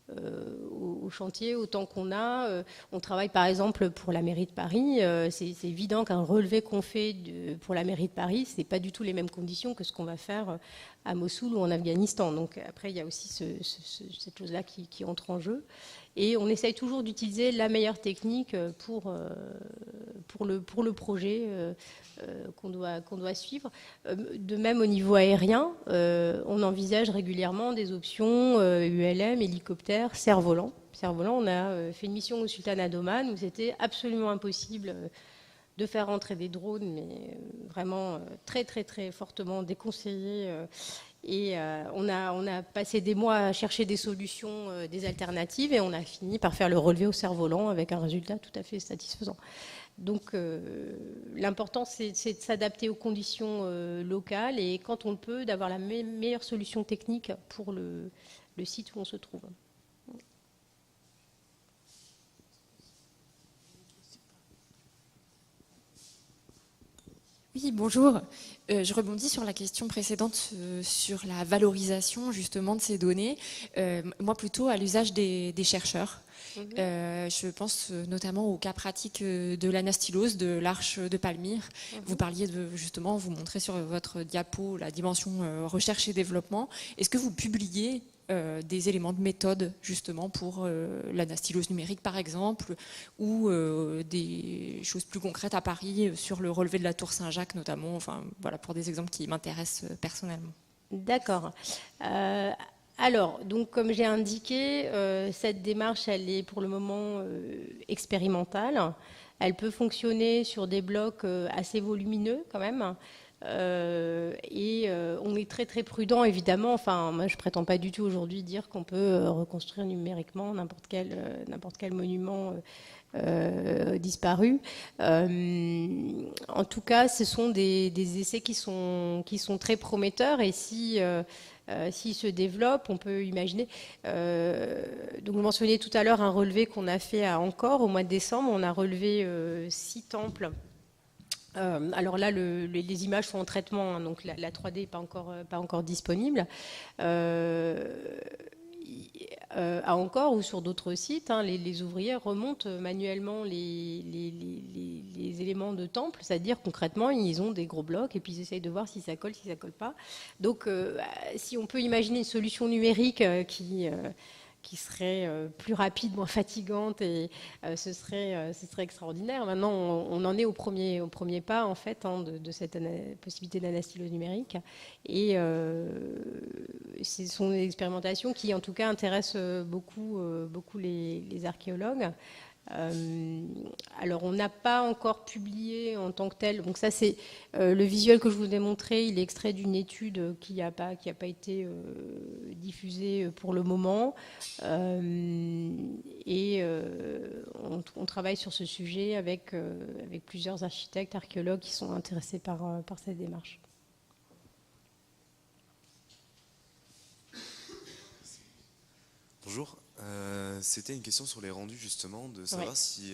au chantier, au temps qu'on a. On travaille par exemple pour la mairie de Paris. C'est évident qu'un relevé qu'on fait pour la mairie de Paris, c'est pas du tout les mêmes conditions que ce qu'on va faire à Mossoul ou en Afghanistan. Donc après il y a aussi cette chose-là qui entre en jeu. Et on essaye toujours d'utiliser la meilleure technique pour le projet qu'on doit suivre. De même au niveau aérien, on envisage régulièrement des options ULM, hélicoptère, cerf-volant. Cerf-volant, on a fait une mission au Sultanat d'Oman où c'était absolument impossible de faire rentrer des drones, mais vraiment très très très fortement déconseillé. Et on a passé des mois à chercher des solutions, des alternatives, et on a fini par faire le relevé au cerf-volant avec un résultat tout à fait satisfaisant. Donc l'important, c'est de s'adapter aux conditions locales et quand on le peut, d'avoir la meilleure solution technique pour le site où on se trouve. Oui, bonjour. Je rebondis sur la question précédente sur la valorisation justement de ces données. Moi, plutôt à l'usage des chercheurs. Je pense notamment au cas pratique de l'anastylose de l'Arche de Palmyre. Vous parliez justement, vous montrez sur votre diapo la dimension recherche et développement. Est-ce que vous publiez des éléments de méthode justement pour l'anastylose numérique par exemple, ou des choses plus concrètes à Paris sur le relevé de la tour Saint-Jacques notamment, enfin voilà, pour des exemples qui m'intéressent personnellement. D'accord. Alors, donc comme j'ai indiqué, cette démarche, elle est pour le moment expérimentale. Elle peut fonctionner sur des blocs assez volumineux quand même. Et on est très très prudent évidemment. Enfin, moi je prétends pas du tout aujourd'hui dire qu'on peut reconstruire numériquement n'importe quel monument disparu. En tout cas, ce sont des essais qui sont très prometteurs et s'ils se développent, on peut imaginer. Donc vous mentionniez tout à l'heure un relevé qu'on a fait à Angkor au mois de décembre. On a relevé 6 temples Alors là, les images sont en traitement, hein, donc la 3D n'est pas encore disponible. À Encore ou sur d'autres sites, hein, les ouvriers remontent manuellement les éléments de temple, c'est-à-dire concrètement, ils ont des gros blocs et puis ils essayent de voir si ça colle pas. Donc, si on peut imaginer une solution numérique qui serait plus rapide, moins fatigante, et ce serait extraordinaire. Maintenant, on en est au premier pas, en fait, hein, de cette possibilité d'anastylose numérique. Et ce sont des expérimentations qui, en tout cas, intéressent beaucoup les archéologues. Alors, on n'a pas encore publié en tant que tel. Donc ça, c'est le visuel que je vous ai montré. Il est extrait d'une étude qui n'a pas été diffusée pour le moment. Et on travaille sur ce sujet avec plusieurs architectes, archéologues qui sont intéressés par cette démarche. Bonjour. C'était une question sur les rendus, justement, de savoir si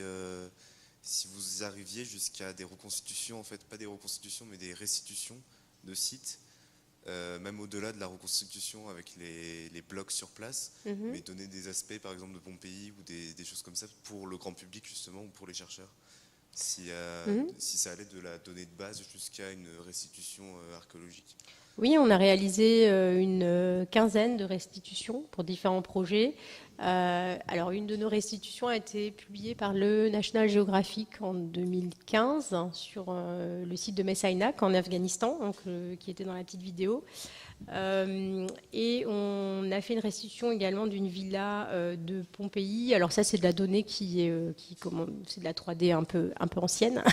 vous arriviez jusqu'à des reconstitutions, en fait, pas des reconstitutions, mais des restitutions de sites, même au-delà de la reconstitution avec les blocs sur place, mais donner des aspects, par exemple, de Pompéi ou des choses comme ça pour le grand public, justement, ou pour les chercheurs. Si ça allait de la donnée de base jusqu'à une restitution archéologique. Oui, on a réalisé une quinzaine de restitutions pour différents projets. Alors, une de nos restitutions a été publiée par le National Geographic en 2015 sur le site de Messainak en Afghanistan, donc, qui était dans la petite vidéo. Et on a fait une restitution également d'une villa de Pompéi. Alors ça, c'est de la donnée c'est de la 3D un peu ancienne,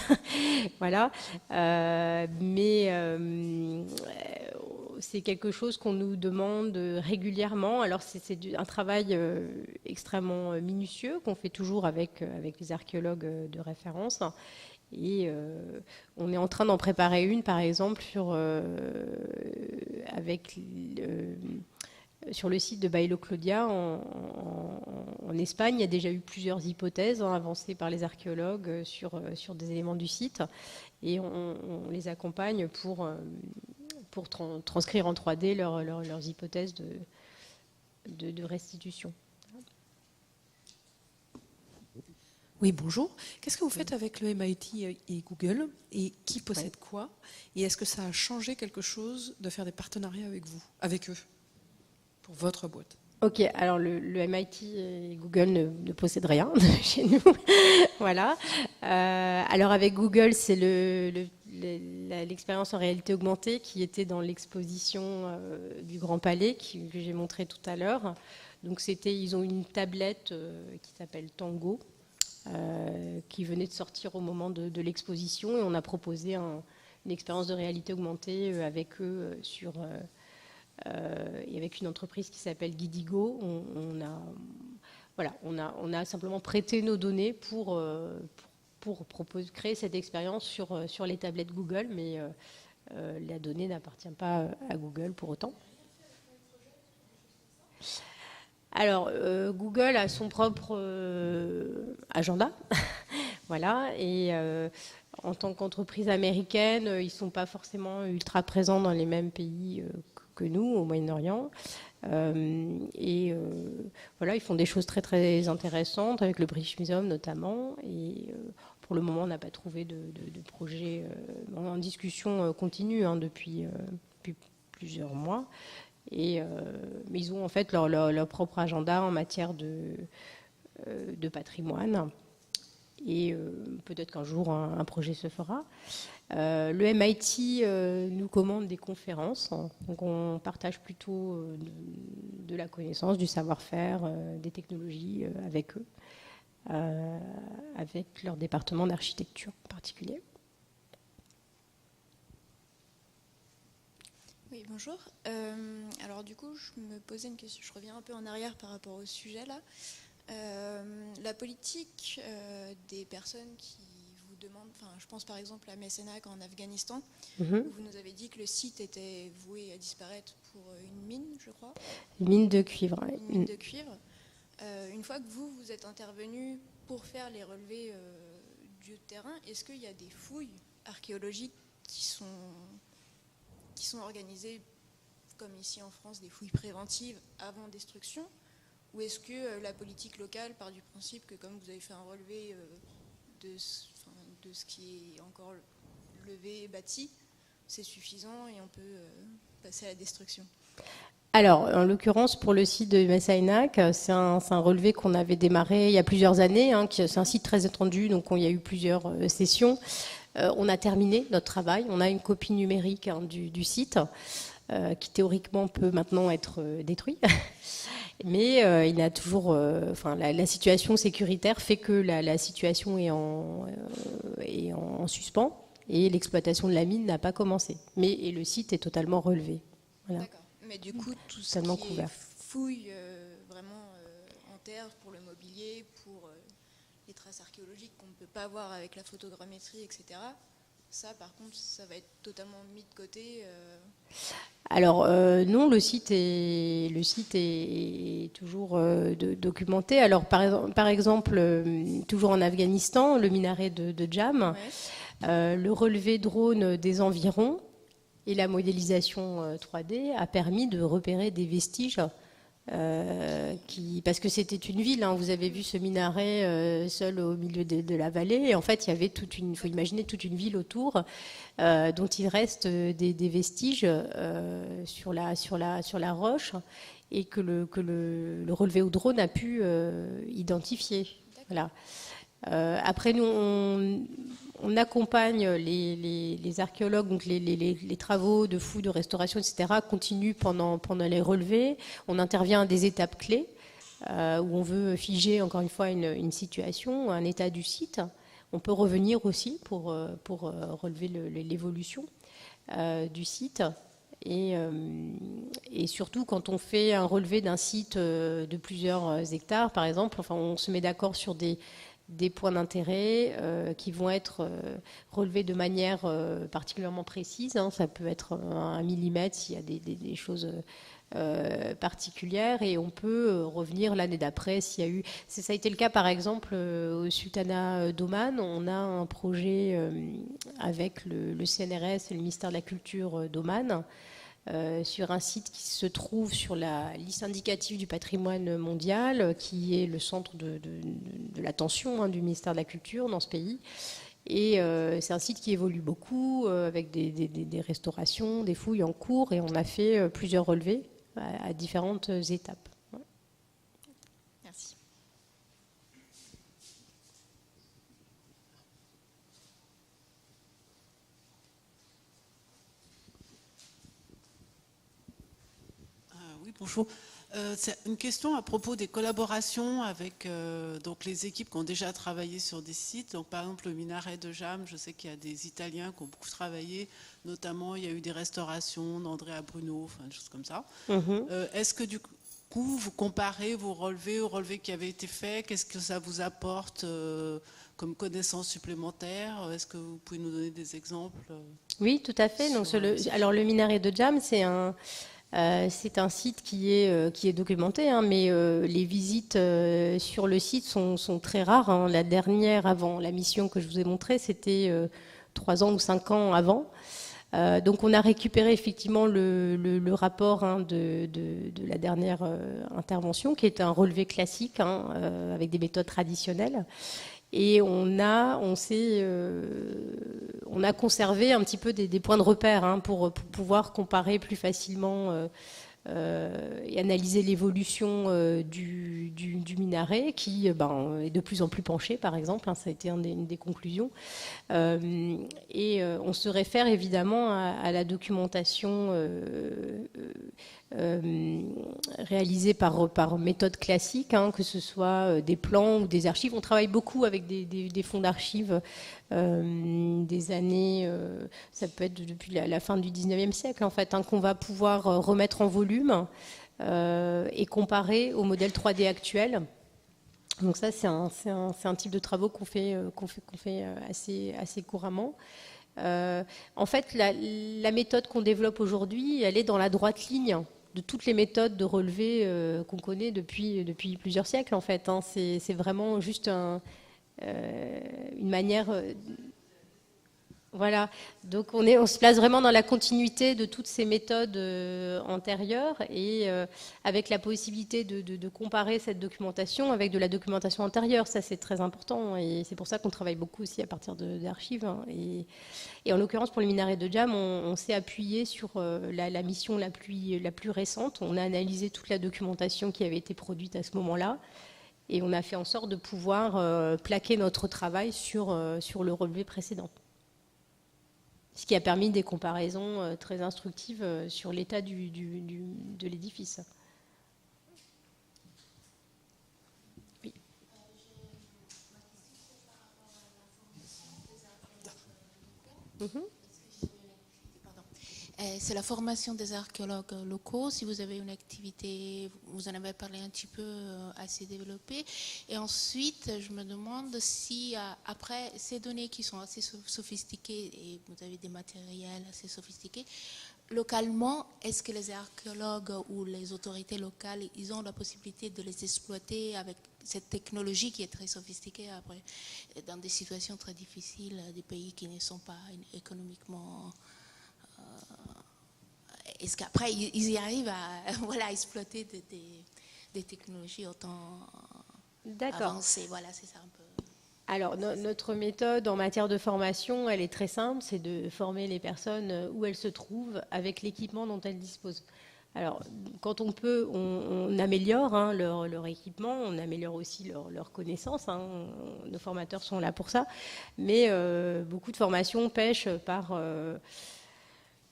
voilà. Mais c'est quelque chose qu'on nous demande régulièrement. Alors c'est un travail extrêmement minutieux qu'on fait toujours avec les archéologues de référence. Et on est en train d'en préparer une, par exemple, sur le site de Bailo Claudia en Espagne. Il y a déjà eu plusieurs hypothèses avancées par les archéologues sur des éléments du site. Et on les accompagne pour transcrire en 3D leurs hypothèses de restitution. Oui, bonjour. Qu'est-ce que vous faites avec le MIT et Google et qui possède quoi? Et est-ce que ça a changé quelque chose de faire des partenariats avec eux, pour votre boîte? Ok, alors le MIT et Google ne possèdent rien chez nous. Voilà. Alors avec Google, c'est l'expérience en réalité augmentée qui était dans l'exposition du Grand Palais que j'ai montré tout à l'heure. Donc ils ont une tablette qui s'appelle Tango. Qui venait de sortir au moment de l'exposition, et on a proposé une expérience de réalité augmentée avec eux et avec une entreprise qui s'appelle Guidigo. On a simplement prêté nos données pour créer cette expérience sur les tablettes Google, mais la donnée n'appartient pas à Google pour autant. Alors, Google a son propre agenda, voilà, et en tant qu'entreprise américaine, ils ne sont pas forcément ultra présents dans les mêmes pays que nous, au Moyen-Orient. Et voilà, ils font des choses très très intéressantes, avec le British Museum notamment, et pour le moment, on n'a pas trouvé de projet en discussion continue depuis plusieurs mois. Mais ils ont en fait leur propre agenda en matière de patrimoine. Et peut-être qu'un jour, un projet se fera. Le MIT nous commande des conférences. Donc on partage plutôt de la connaissance, du savoir-faire, des technologies avec eux, avec leur département d'architecture en particulier. Oui, bonjour. Alors du coup, je me posais une question, je reviens un peu en arrière par rapport au sujet là. La politique des personnes qui vous demandent, je pense par exemple à Messainak en Afghanistan, où vous nous avez dit que le site était voué à disparaître pour une mine, je crois. Une mine de cuivre. Une mine de cuivre. Une fois que vous êtes intervenu pour faire les relevés du terrain, est-ce qu'il y a des fouilles archéologiques qui sont organisées, comme ici en France, des fouilles préventives avant destruction? Ou est-ce que la politique locale part du principe que, comme vous avez fait un relevé de ce qui est encore levé et bâti, c'est suffisant et on peut passer à la destruction? Alors, en l'occurrence, pour le site de Messaïnac, c'est un relevé qu'on avait démarré il y a plusieurs années. C'est un site très étendu, donc il y a eu plusieurs sessions. On a terminé notre travail. On a une copie numérique du site qui théoriquement peut maintenant être détruit. Mais il a toujours, la situation sécuritaire fait que la situation est en suspens et l'exploitation de la mine n'a pas commencé. Mais le site est totalement relevé. Voilà. D'accord. Mais du coup, tout ce qui est fouille vraiment en terre pour le mobilier, pour les traces archéologiques qu'on ne peut pas voir avec la photogrammétrie, etc., ça, par contre, ça va être totalement mis de côté. Alors non, le site est toujours documenté. Alors par exemple, toujours en Afghanistan, le minaret de Jam, le relevé drone des environs et la modélisation 3D a permis de repérer des vestiges. Parce que c'était une ville, vous avez vu ce minaret seul au milieu de la vallée, et en fait il y avait il faut imaginer toute une ville autour dont il reste des vestiges sur la roche et que le relevé au drone a pu identifier. Voilà. Après nous on accompagne les archéologues, donc les travaux de fouilles, de restauration, etc. continuent pendant les relevés. On intervient à des étapes clés où on veut figer encore une fois une situation, un état du site. On peut revenir aussi pour relever l'évolution du site. Et surtout quand on fait un relevé d'un site de plusieurs hectares, par exemple, on se met d'accord sur des points d'intérêt qui vont être relevés de manière particulièrement précise. Ça peut être 1 millimètre s'il y a des choses particulières, et on peut revenir l'année d'après s'il y a eu... Ça a été le cas par exemple au Sultanat d'Oman. On a un projet avec le CNRS et le ministère de la Culture d'Oman sur un site qui se trouve sur la liste indicative du patrimoine mondial, qui est le centre de l'attention du ministère de la Culture dans ce pays. Et c'est un site qui évolue beaucoup, avec des restaurations, des fouilles en cours, et on a fait plusieurs relevés à différentes étapes. Merci. Bonjour. C'est une question à propos des collaborations avec donc les équipes qui ont déjà travaillé sur des sites. Donc, par exemple, le minaret de Jam, je sais qu'il y a des Italiens qui ont beaucoup travaillé. Notamment, il y a eu des restaurations d'Andrea Bruno, des choses comme ça. Est-ce que du coup, vous comparez vos relevés aux relevés qui avaient été faits? Qu'est-ce que ça vous apporte comme connaissances supplémentaires? Est-ce que vous pouvez nous donner des exemples? Oui, tout à fait. Donc, alors, le minaret de Jam, c'est un site qui est documenté, mais les visites sur le site sont très rares. La dernière, avant la mission que je vous ai montrée, c'était 3 ans ou 5 ans avant. Donc on a récupéré effectivement le rapport de la dernière intervention, qui est un relevé classique avec des méthodes traditionnelles. Et on a conservé un petit peu des points de repère pour pouvoir comparer plus facilement et analyser l'évolution du minaret qui est de plus en plus penché, par exemple. Ça a été une des conclusions. Et on se réfère évidemment à la documentation réalisée par méthode classique, que ce soit des plans ou des archives. On travaille beaucoup avec des fonds d'archives des années, ça peut être depuis la fin du 19e siècle en fait, qu'on va pouvoir remettre en volume et comparer au modèle 3D actuel. Donc ça, c'est un type de travaux qu'on fait assez couramment. En fait, la méthode qu'on développe aujourd'hui, elle est dans la droite ligne de toutes les méthodes de relevé qu'on connaît depuis plusieurs siècles en fait. C'est vraiment juste une manière. Voilà, donc on se place vraiment dans la continuité de toutes ces méthodes antérieures et avec la possibilité de comparer cette documentation avec de la documentation antérieure. Ça, c'est très important et c'est pour ça qu'on travaille beaucoup aussi à partir d'archives. Hein. Et en l'occurrence, pour le minaret de Jam, on s'est appuyé sur la mission la plus récente. On a analysé toute la documentation qui avait été produite à ce moment-là et on a fait en sorte de pouvoir plaquer notre travail sur le relevé précédent. Ce qui a permis des comparaisons très instructives sur l'état de l'édifice. Oui. C'est la formation des archéologues locaux. Si vous avez une activité, vous en avez parlé un petit peu, assez développée. Et ensuite, je me demande si, après ces données qui sont assez sophistiquées, et vous avez des matériels assez sophistiqués, localement, est-ce que les archéologues ou les autorités locales, ils ont la possibilité de les exploiter avec cette technologie qui est très sophistiquée après, dans des situations très difficiles, des pays qui ne sont pas économiquement... Est-ce qu'après, ils y arrivent à voilà, exploiter des technologies autant avancées? Voilà, c'est ça un peu. Alors, notre méthode en matière de formation, elle est très simple, c'est de former les personnes où elles se trouvent avec l'équipement dont elles disposent. Alors, quand on peut, on améliore hein, leur équipement, on améliore aussi leur connaissance. Hein, nos formateurs sont là pour ça. Mais beaucoup de formations pêchent par...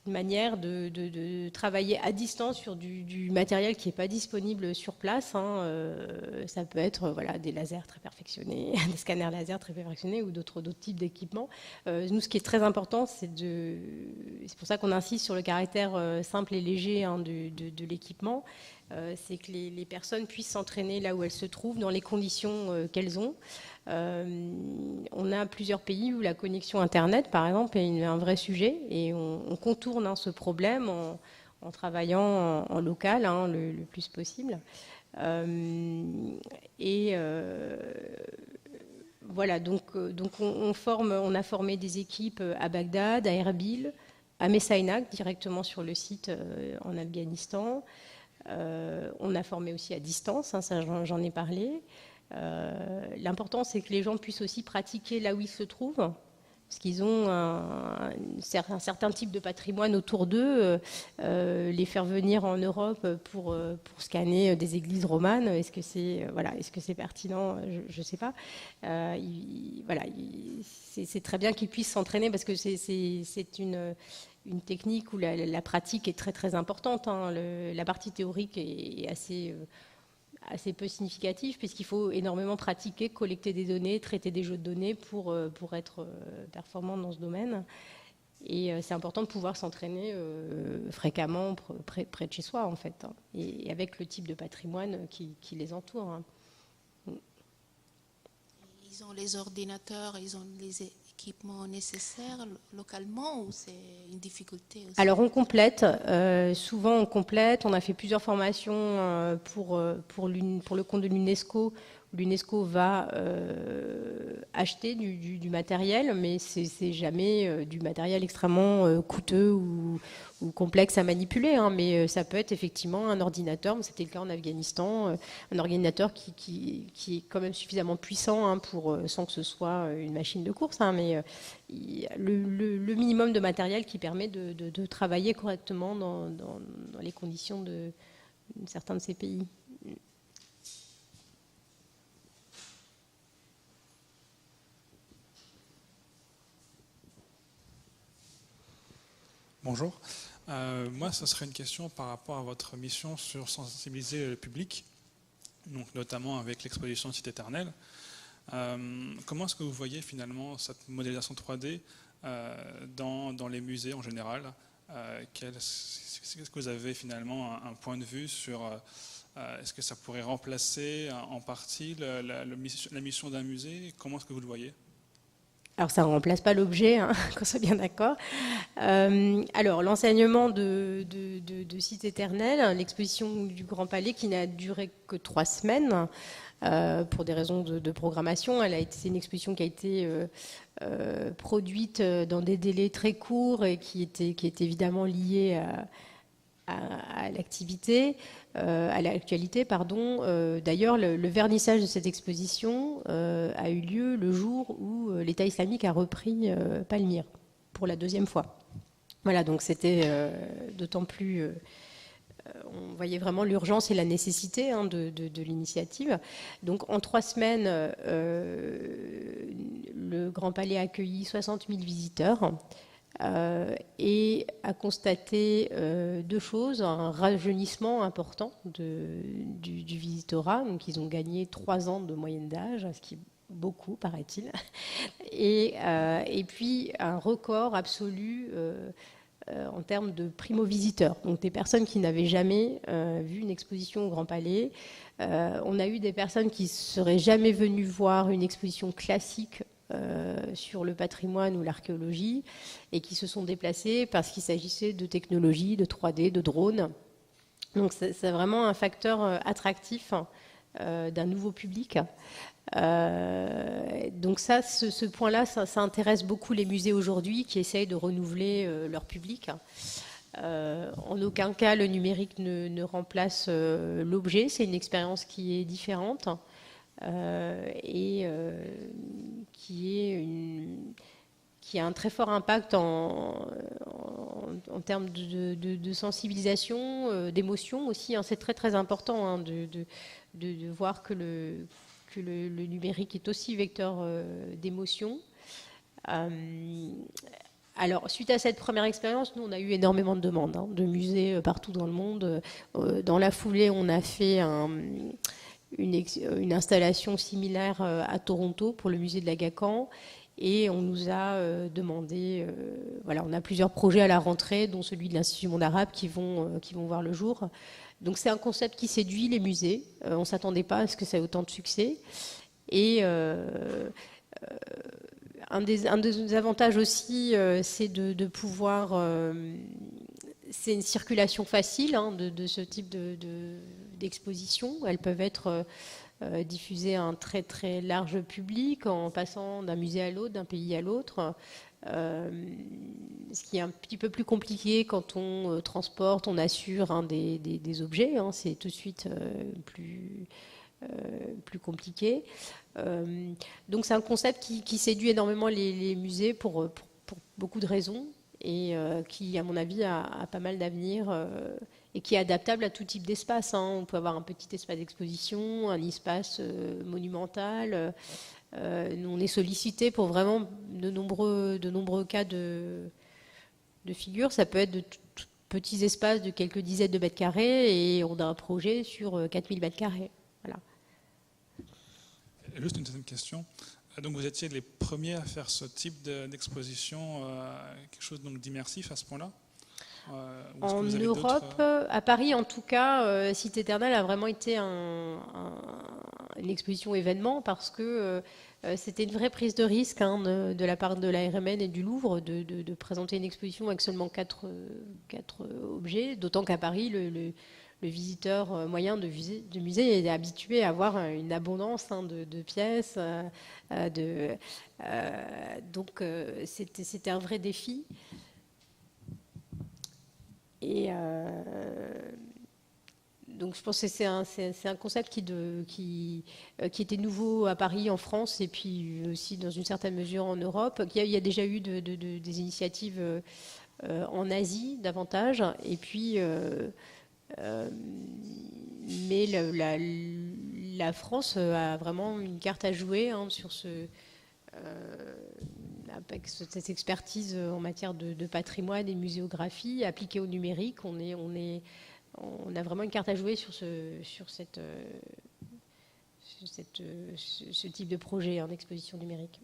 une manière de travailler à distance sur du matériel qui n'est pas disponible sur place. Hein. Ça peut être voilà, des lasers très perfectionnés, des scanners laser très perfectionnés ou d'autres types d'équipements. Nous, ce qui est très important, c'est pour ça qu'on insiste sur le caractère simple et léger hein, de l'équipement, c'est que les personnes puissent s'entraîner là où elles se trouvent, dans les conditions qu'elles ont. On a plusieurs pays où la connexion Internet, par exemple, est un vrai sujet et on contourne hein, ce problème en travaillant en local hein, le plus possible. Voilà, donc on a formé des équipes à Bagdad, à Erbil, à Messaïnak, directement sur le site en Afghanistan. On a formé aussi à distance, hein, ça j'en ai parlé. L'important, c'est que les gens puissent aussi pratiquer là où ils se trouvent, parce qu'ils ont un certain type de patrimoine autour d'eux. Les faire venir en Europe pour scanner des églises romanes, est-ce que c'est pertinent? Je ne sais pas. C'est très bien qu'ils puissent s'entraîner, parce que c'est une technique où la pratique est très très importante. Hein. La partie théorique est assez peu significatif, puisqu'il faut énormément pratiquer, collecter des données, traiter des jeux de données pour être performant dans ce domaine. Et c'est important de pouvoir s'entraîner fréquemment près de chez soi, en fait, hein, et avec le type de patrimoine qui les entoure. Hein. Ils ont les ordinateurs, ils ont les équipements nécessaires localement, ou c'est une difficulté aussi? Alors on complète, souvent on complète. On a fait plusieurs formations pour le compte de l'UNESCO. L'UNESCO va acheter du matériel, mais c'est jamais du matériel extrêmement coûteux ou complexe à manipuler. Hein, mais ça peut être effectivement un ordinateur, c'était le cas en Afghanistan, un ordinateur qui est quand même suffisamment puissant hein, sans que ce soit une machine de course, hein, mais le minimum de matériel qui permet de travailler correctement dans les conditions de certains de ces pays. Bonjour. Moi, ce serait une question par rapport à votre mission sur sensibiliser le public, donc notamment avec l'exposition Site Éternel. Comment est-ce que vous voyez finalement cette modélisation 3D dans les musées en général? Est-ce que vous avez finalement un point de vue sur est-ce que ça pourrait remplacer en partie la mission d'un musée? Comment est-ce que vous le voyez? Alors ça ne remplace pas l'objet, hein, qu'on soit bien d'accord. Alors l'enseignement de Site Éternel, l'exposition du Grand Palais qui n'a duré que 3 semaines, pour des raisons de programmation. C'est une exposition qui a été produite dans des délais très courts et qui est évidemment liée à l'activité, à l'actualité, pardon. D'ailleurs, le vernissage de cette exposition a eu lieu le jour où l'État islamique a repris Palmyre pour la 2e fois. Voilà, donc c'était d'autant plus... on voyait vraiment l'urgence et la nécessité de l'initiative. Donc en 3 semaines, le Grand Palais a accueilli 60 000 visiteurs et a constaté 2 choses. Un rajeunissement important du visitorat. Donc ils ont gagné 3 ans de moyenne d'âge, ce qui est beaucoup, paraît-il. Et puis un record absolu en termes de primo-visiteurs, donc des personnes qui n'avaient jamais vu une exposition au Grand Palais. On a eu des personnes qui ne seraient jamais venues voir une exposition classique sur le patrimoine ou l'archéologie et qui se sont déplacées parce qu'il s'agissait de technologie, de 3D, de drones. Donc c'est vraiment un facteur attractif d'un nouveau public. Donc ça, ce point-là, ça intéresse beaucoup les musées aujourd'hui qui essayent de renouveler leur public. En aucun cas, le numérique ne remplace l'objet. C'est une expérience qui est différente et qui a un très fort impact en termes de sensibilisation, d'émotion aussi. C'est très très important de voir que le numérique est aussi vecteur d'émotion. Alors, suite à cette première expérience, nous, on a eu énormément de demandes de musées partout dans le monde. Dans la foulée, on a fait une installation similaire à Toronto pour le musée de l'Agacan. Et on nous a demandé... voilà, on a plusieurs projets à la rentrée, dont celui de l'Institut Monde Arabe, qui vont voir le jour. Donc c'est un concept qui séduit les musées. On ne s'attendait pas à ce que ça ait autant de succès. Et un des avantages aussi, c'est de pouvoir... c'est une circulation facile de ce type d'exposition. Elles peuvent être diffusées à un très très large public en passant d'un musée à l'autre, d'un pays à l'autre. Ce qui est un petit peu plus compliqué quand on transporte, on assure des objets, c'est tout de suite plus compliqué. Donc c'est un concept qui séduit énormément les musées pour beaucoup de raisons et qui, à mon avis, a pas mal d'avenir et qui est adaptable à tout type d'espace. On peut avoir un petit espace d'exposition, un espace monumental. On est sollicité pour vraiment de nombreux cas de figure. Ça peut être de petits espaces de quelques dizaines de mètres carrés et on a un projet sur 4000 mètres carrés. Voilà. Juste une deuxième question. Donc vous étiez les premiers à faire ce type d'exposition, quelque chose d'immersif à ce point-là? En Europe, à Paris en tout cas, Site Éternel a vraiment été une exposition événement parce que c'était une vraie prise de risque de la part de la RMN et du Louvre de présenter une exposition avec seulement 4 objets, d'autant qu'à Paris, le visiteur moyen de musée est habitué à avoir une abondance de pièces. Donc c'était un vrai défi. Et donc je pense que c'est un concept qui était nouveau à Paris, en France, et puis aussi dans une certaine mesure en Europe. Il y a déjà eu des initiatives en Asie davantage, et puis mais la France a vraiment une carte à jouer sur avec cette expertise en matière de patrimoine et de muséographie appliquée au numérique. On a vraiment une carte à jouer sur ce type de projet en exposition numérique.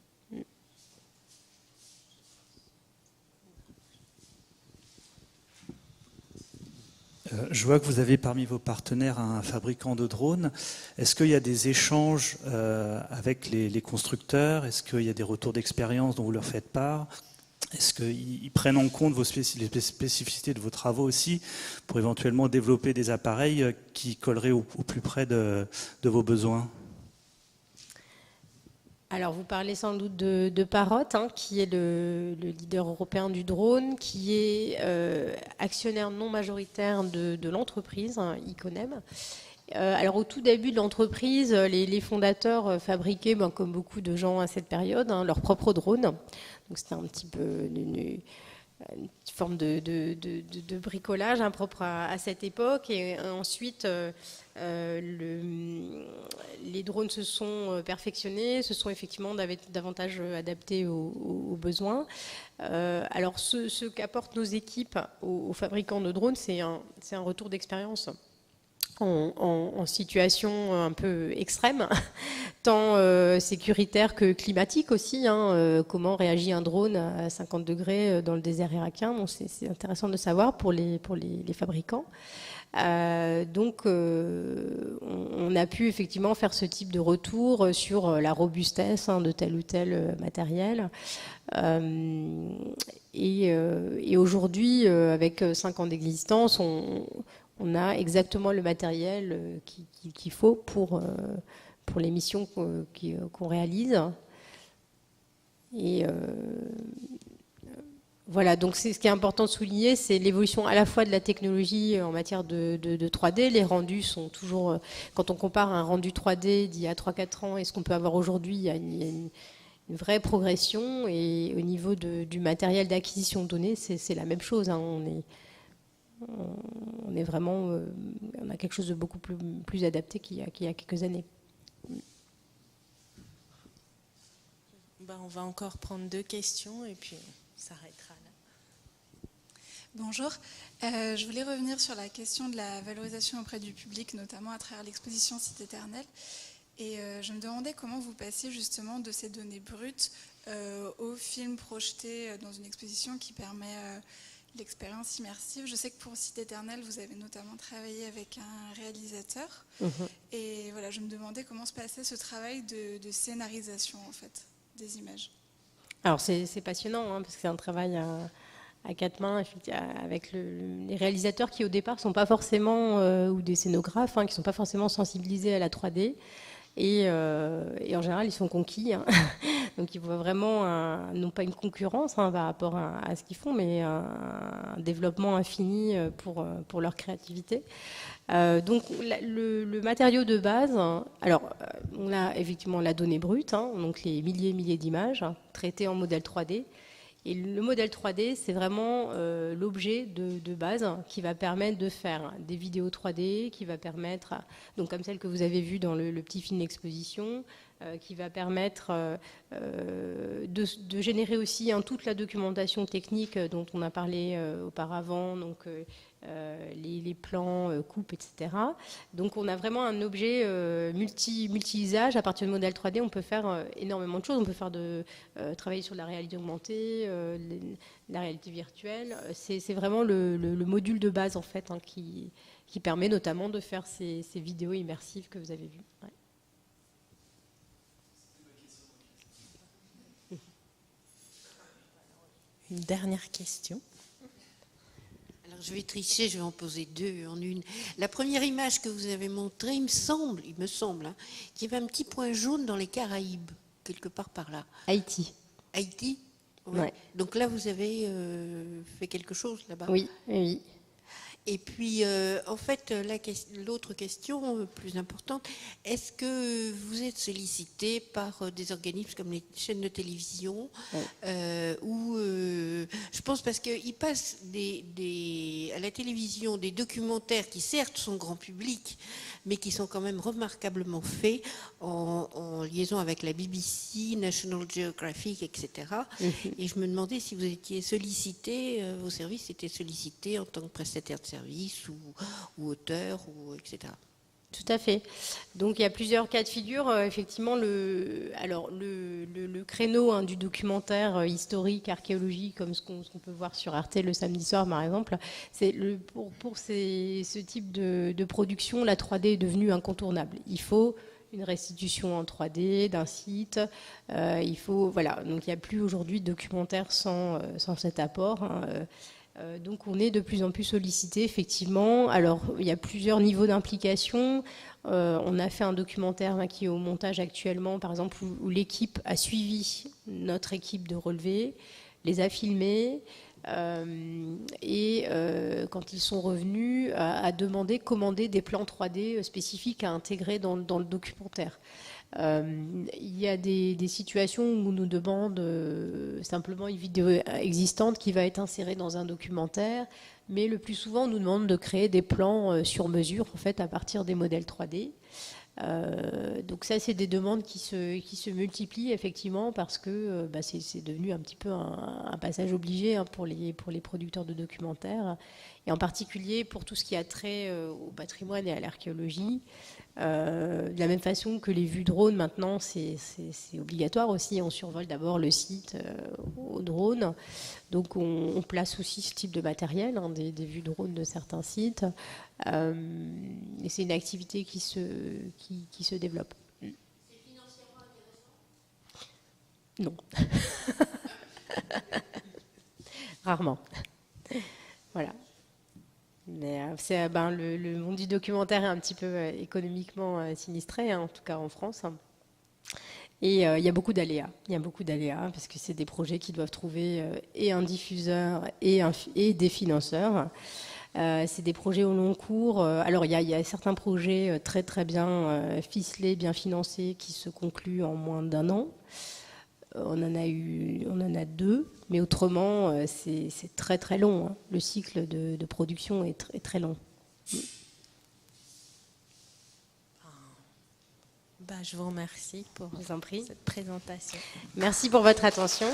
Je vois que vous avez parmi vos partenaires un fabricant de drones. Est-ce qu'il y a des échanges avec les constructeurs? Est-ce qu'il y a des retours d'expérience dont vous leur faites part? Est-ce qu'ils prennent en compte les spécificités de vos travaux aussi pour éventuellement développer des appareils qui colleraient au plus près de vos besoins? Alors, vous parlez sans doute de Parrot, qui est le leader européen du drone, qui est actionnaire non majoritaire de l'entreprise, Iconem. Alors, au tout début de l'entreprise, les fondateurs fabriquaient, comme beaucoup de gens à cette période, leur propre drone. Donc, c'était un petit peu une forme de bricolage propre à cette époque. Et ensuite, les drones se sont perfectionnés, se sont effectivement davantage adaptés aux besoins. Alors, ce qu'apportent nos équipes aux fabricants de drones, c'est un retour d'expérience en situation un peu extrême, tant sécuritaire que climatique aussi. Comment réagit un drone à 50 degrés dans le désert irakien. Bon, c'est intéressant de savoir pour les fabricants. Donc, on a pu effectivement faire ce type de retour sur la robustesse de tel ou tel matériel. Et aujourd'hui, avec 5 ans d'existence, on a exactement le matériel qu'il faut pour les missions qu'on réalise. Et voilà, donc ce qui est important de souligner, c'est l'évolution à la fois de la technologie en matière de 3D. Les rendus sont toujours, quand on compare un rendu 3D d'il y a 3-4 ans et ce qu'on peut avoir aujourd'hui, il y a une vraie progression. Et au niveau du matériel d'acquisition de données, c'est la même chose. On est vraiment, on a quelque chose de beaucoup plus adapté qu'il y a quelques années. On va encore prendre 2 questions et puis on s'arrêtera là. Bonjour, je voulais revenir sur la question de la valorisation auprès du public, notamment à travers l'exposition Site Éternel. Et je me demandais comment vous passiez justement de ces données brutes aux films projetés dans une exposition qui permet l'expérience immersive. Je sais que pour Site Éternel, vous avez notamment travaillé avec un réalisateur. Et voilà, je me demandais comment se passait ce travail de scénarisation en fait des images. Alors c'est passionnant parce que c'est un travail à 4 mains avec les réalisateurs qui au départ ne sont pas forcément, ou des scénographes qui ne sont pas forcément sensibilisés à la 3D. Et en général, ils sont conquis. Donc, ils voient vraiment, non pas une concurrence par rapport à ce qu'ils font, mais un développement infini pour leur créativité. Donc, le matériau de base, alors, on a effectivement la donnée brute, donc les milliers d'images traitées en modèle 3D. Et le modèle 3D, c'est vraiment l'objet de base qui va permettre de faire des vidéos 3D, qui va permettre, donc comme celle que vous avez vue dans le petit film d'exposition, qui va permettre de générer aussi toute la documentation technique dont on a parlé auparavant, donc les plans, coupes, etc. Donc on a vraiment un objet multi-usage. À partir du modèle 3D, on peut faire énormément de choses. On peut faire travailler sur la réalité augmentée, la réalité virtuelle. C'est vraiment le module de base en fait qui permet notamment de faire ces vidéos immersives que vous avez vues. Ouais. Une dernière question. Alors je vais tricher, je vais en poser 2 en une. La première image que vous avez montrée, il me semble qu'il y avait un petit point jaune dans les Caraïbes, quelque part par là. Haïti. Haïti ? Ouais. Donc là, vous avez fait quelque chose là-bas ? Oui. Et puis, en fait, l'autre question plus importante, est-ce que vous êtes sollicité par des organismes comme les chaînes de télévision ou je pense parce qu'ils passent à la télévision des documentaires qui certes sont grand public, mais qui sont quand même remarquablement faits en liaison avec la BBC, National Geographic, etc. Et je me demandais si vous étiez sollicité, vos services étaient sollicités en tant que prestataire de service ou auteur, etc. Tout à fait. Donc il y a plusieurs cas de figure. Effectivement, le créneau du documentaire historique, archéologique, comme ce qu'on peut voir sur Arte le samedi soir, par exemple, pour ce type de production, la 3D est devenue incontournable. Il faut une restitution en 3D d'un site. Donc il n'y a plus aujourd'hui de documentaire sans cet apport. Donc on est de plus en plus sollicité, effectivement. Alors il y a plusieurs niveaux d'implication. On a fait un documentaire qui est au montage actuellement, par exemple, où l'équipe a suivi notre équipe de relevé, les a filmés, et quand ils sont revenus, a demandé, commandé des plans 3D spécifiques à intégrer dans le documentaire. Il y a des situations où on nous demande simplement une vidéo existante qui va être insérée dans un documentaire, mais le plus souvent on nous demande de créer des plans sur mesure en fait à partir des modèles 3D. Donc ça, c'est des demandes qui se multiplient effectivement parce que c'est devenu un petit peu un passage obligé pour les producteurs de documentaires, et en particulier pour tout ce qui a trait au patrimoine et à l'archéologie. De la même façon que les vues drone maintenant, c'est obligatoire aussi. On survole d'abord le site au drone. Donc on place aussi ce type de matériel, des vues drone de certains sites. Et c'est une activité qui se développe. C'est financièrement intéressant ? Non. Rarement. Voilà. Mais le monde du documentaire est un petit peu économiquement sinistré, en tout cas en France. Et il y a beaucoup d'aléas. Il y a beaucoup d'aléas parce que c'est des projets qui doivent trouver et un diffuseur et des financeurs. C'est des projets au long cours. Alors il y a certains projets très très bien ficelés, bien financés, qui se concluent en moins d'1 an. On en a 2, mais autrement c'est très très long. Le cycle de production est très long. Je vous remercie pour cette présentation. Merci pour votre attention.